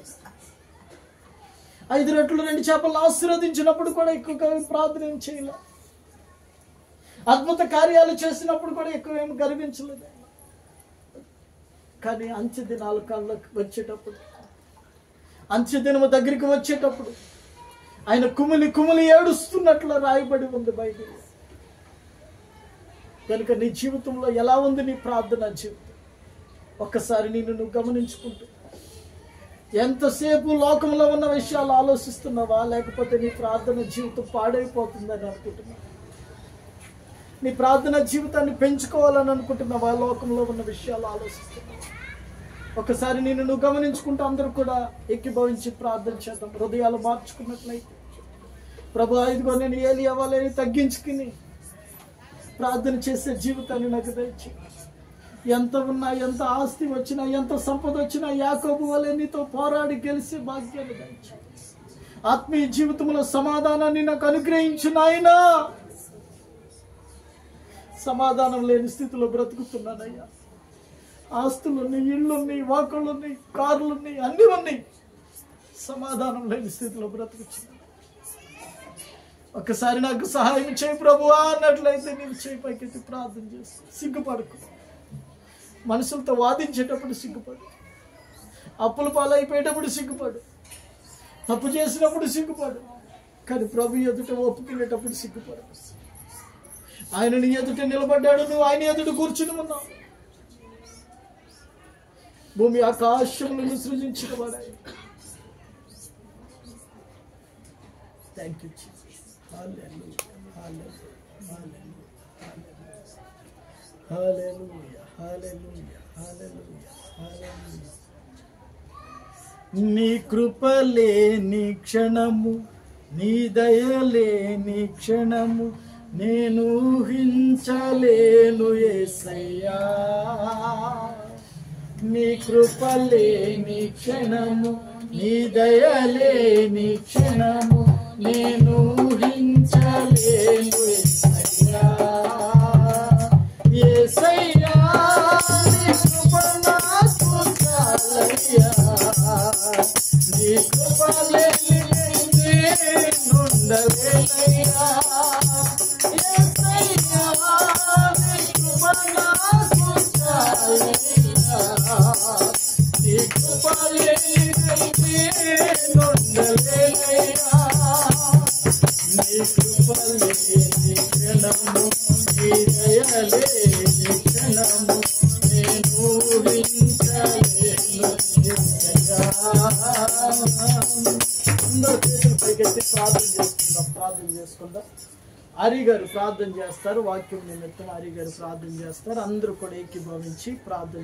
[SPEAKER 1] 5 రొట్టెలు 2 చేపలు ఆశీర్వదించినప్పుడు కూడా ఎక్కువ ప్రార్థన ఏం చేయలే. అద్భుత కార్యాలు చేసినప్పుడు కూడా ఎక్కువేమి గర్వించలేదు. కానీ అంచె దినాలు కళ్ళకి వచ్చేటప్పుడు, అంచె దినము దగ్గరికి వచ్చేటప్పుడు ఆయన కుమిలి కుమిలి ఏడుస్తున్నట్లు రాయబడి ఉంది బైబిల్. కనుక నీ జీవితంలో ఎలా ఉంది నీ ప్రార్థన జీవితం? ఒక్కసారి నువ్వు గమనించుకుంటూ, ఎంతసేపు లోకంలో ఉన్న విషయాలు ఆలోచిస్తున్నావా, లేకపోతే నీ ప్రార్థన జీవితం పాడైపోతుందని అనుకుంటున్నావా? నీ ప్రార్థన జీవితాన్ని పెంచుకోవాలని అనుకుంటున్నావా, లోకంలో ఉన్న విషయాలు ఆలోచిస్తున్నావా? ఒకసారి నువ్వు గమనించుకుంటూ అందరూ కూడా ఏకీభవించి ప్రార్థన చేద్దాం. హృదయాలు మార్చుకున్నట్లయితే, ప్రభు ఇదిగో నేను ఏలియా వలె తగ్గించుకుని ప్రార్థన చేసే జీవితాన్ని నాకు దయచేయి. ఎంత ఉన్నా, ఎంత ఆస్తి వచ్చినా, ఎంత సంపద వచ్చినా యాకోబు వలె నీతో పోరాడి గెలిచే భాగ్యాన్ని దయచేయి. ఆత్మీయ జీవితంలో సమాధానాన్ని నాకు అనుగ్రహించు నాయనా. సమాధానం లేని స్థితిలో బ్రతుకుతున్నానయ్యా. ఆస్తులున్నాయి, ఇళ్ళున్నాయి, వాకళ్ళున్నాయి, కార్లున్నాయి, అన్నీ ఉన్నాయి. సమాధానం లేని స్థితిలో బ్రతుకుతున్నాను. ఒక్కసారి నాకు సహాయం చేయి ప్రభువా అన్నట్లయితే నీవు చేయి పైకెత్తి ప్రార్థన చేస్తూ సిగ్గుపడకు. మనుషులతో వాదించేటప్పుడు సిగ్గుపడు, అప్పుల పాలైపోయేటప్పుడు సిగ్గుపడు, తప్పు చేసినప్పుడు సిగ్గుపడు. కానీ ప్రభు ఎదుట ఒప్పుకునేటప్పుడు సిగ్గుపడు. ఆయన నీ ఎదుట నిలబడ్డాడు, నువ్వు ఆయన ఎదుట కూర్చుని ఉన్నావు. భూమి ఆకాశములను సృజించిన వాడాయి. Thank you Jesus. Hallelujah, hallelujah, hallelujah, hallelujah, hallelujah, hallelujah. నీ కృపలేని క్షణము, నీ దయలేని క్షణము నేను ఊహించలేను యేసయ్యా. నీ కృపలేని క్షణము, నీ దయలేని క్షణము నేను ఊహించలేను యేసయ్యా. యేసయ్యా నీ కృప నాకు చాలయ్యా. నీ కృప లేనిదే నుండలేనయ్యా. యేసయ్యా నీ కృప నాకు చాలయ్యా. నీ కృప లేనిదే నుండలేనయ్యా. నీ కృప లేని క్షణము, నీ దయ లేని క్షణము నేను ఊహించలేను యేసయ్యా. అందరూ చేతులు పైకెత్తి ప్రార్థన చేసుకుందాం. హరి గారు ప్రార్థన చేస్తారు, వాక్యం నిమిత్తం హరి గారు ప్రార్థన చేస్తారు. అందరూ కూడా ఏకీభవించి ప్రార్థన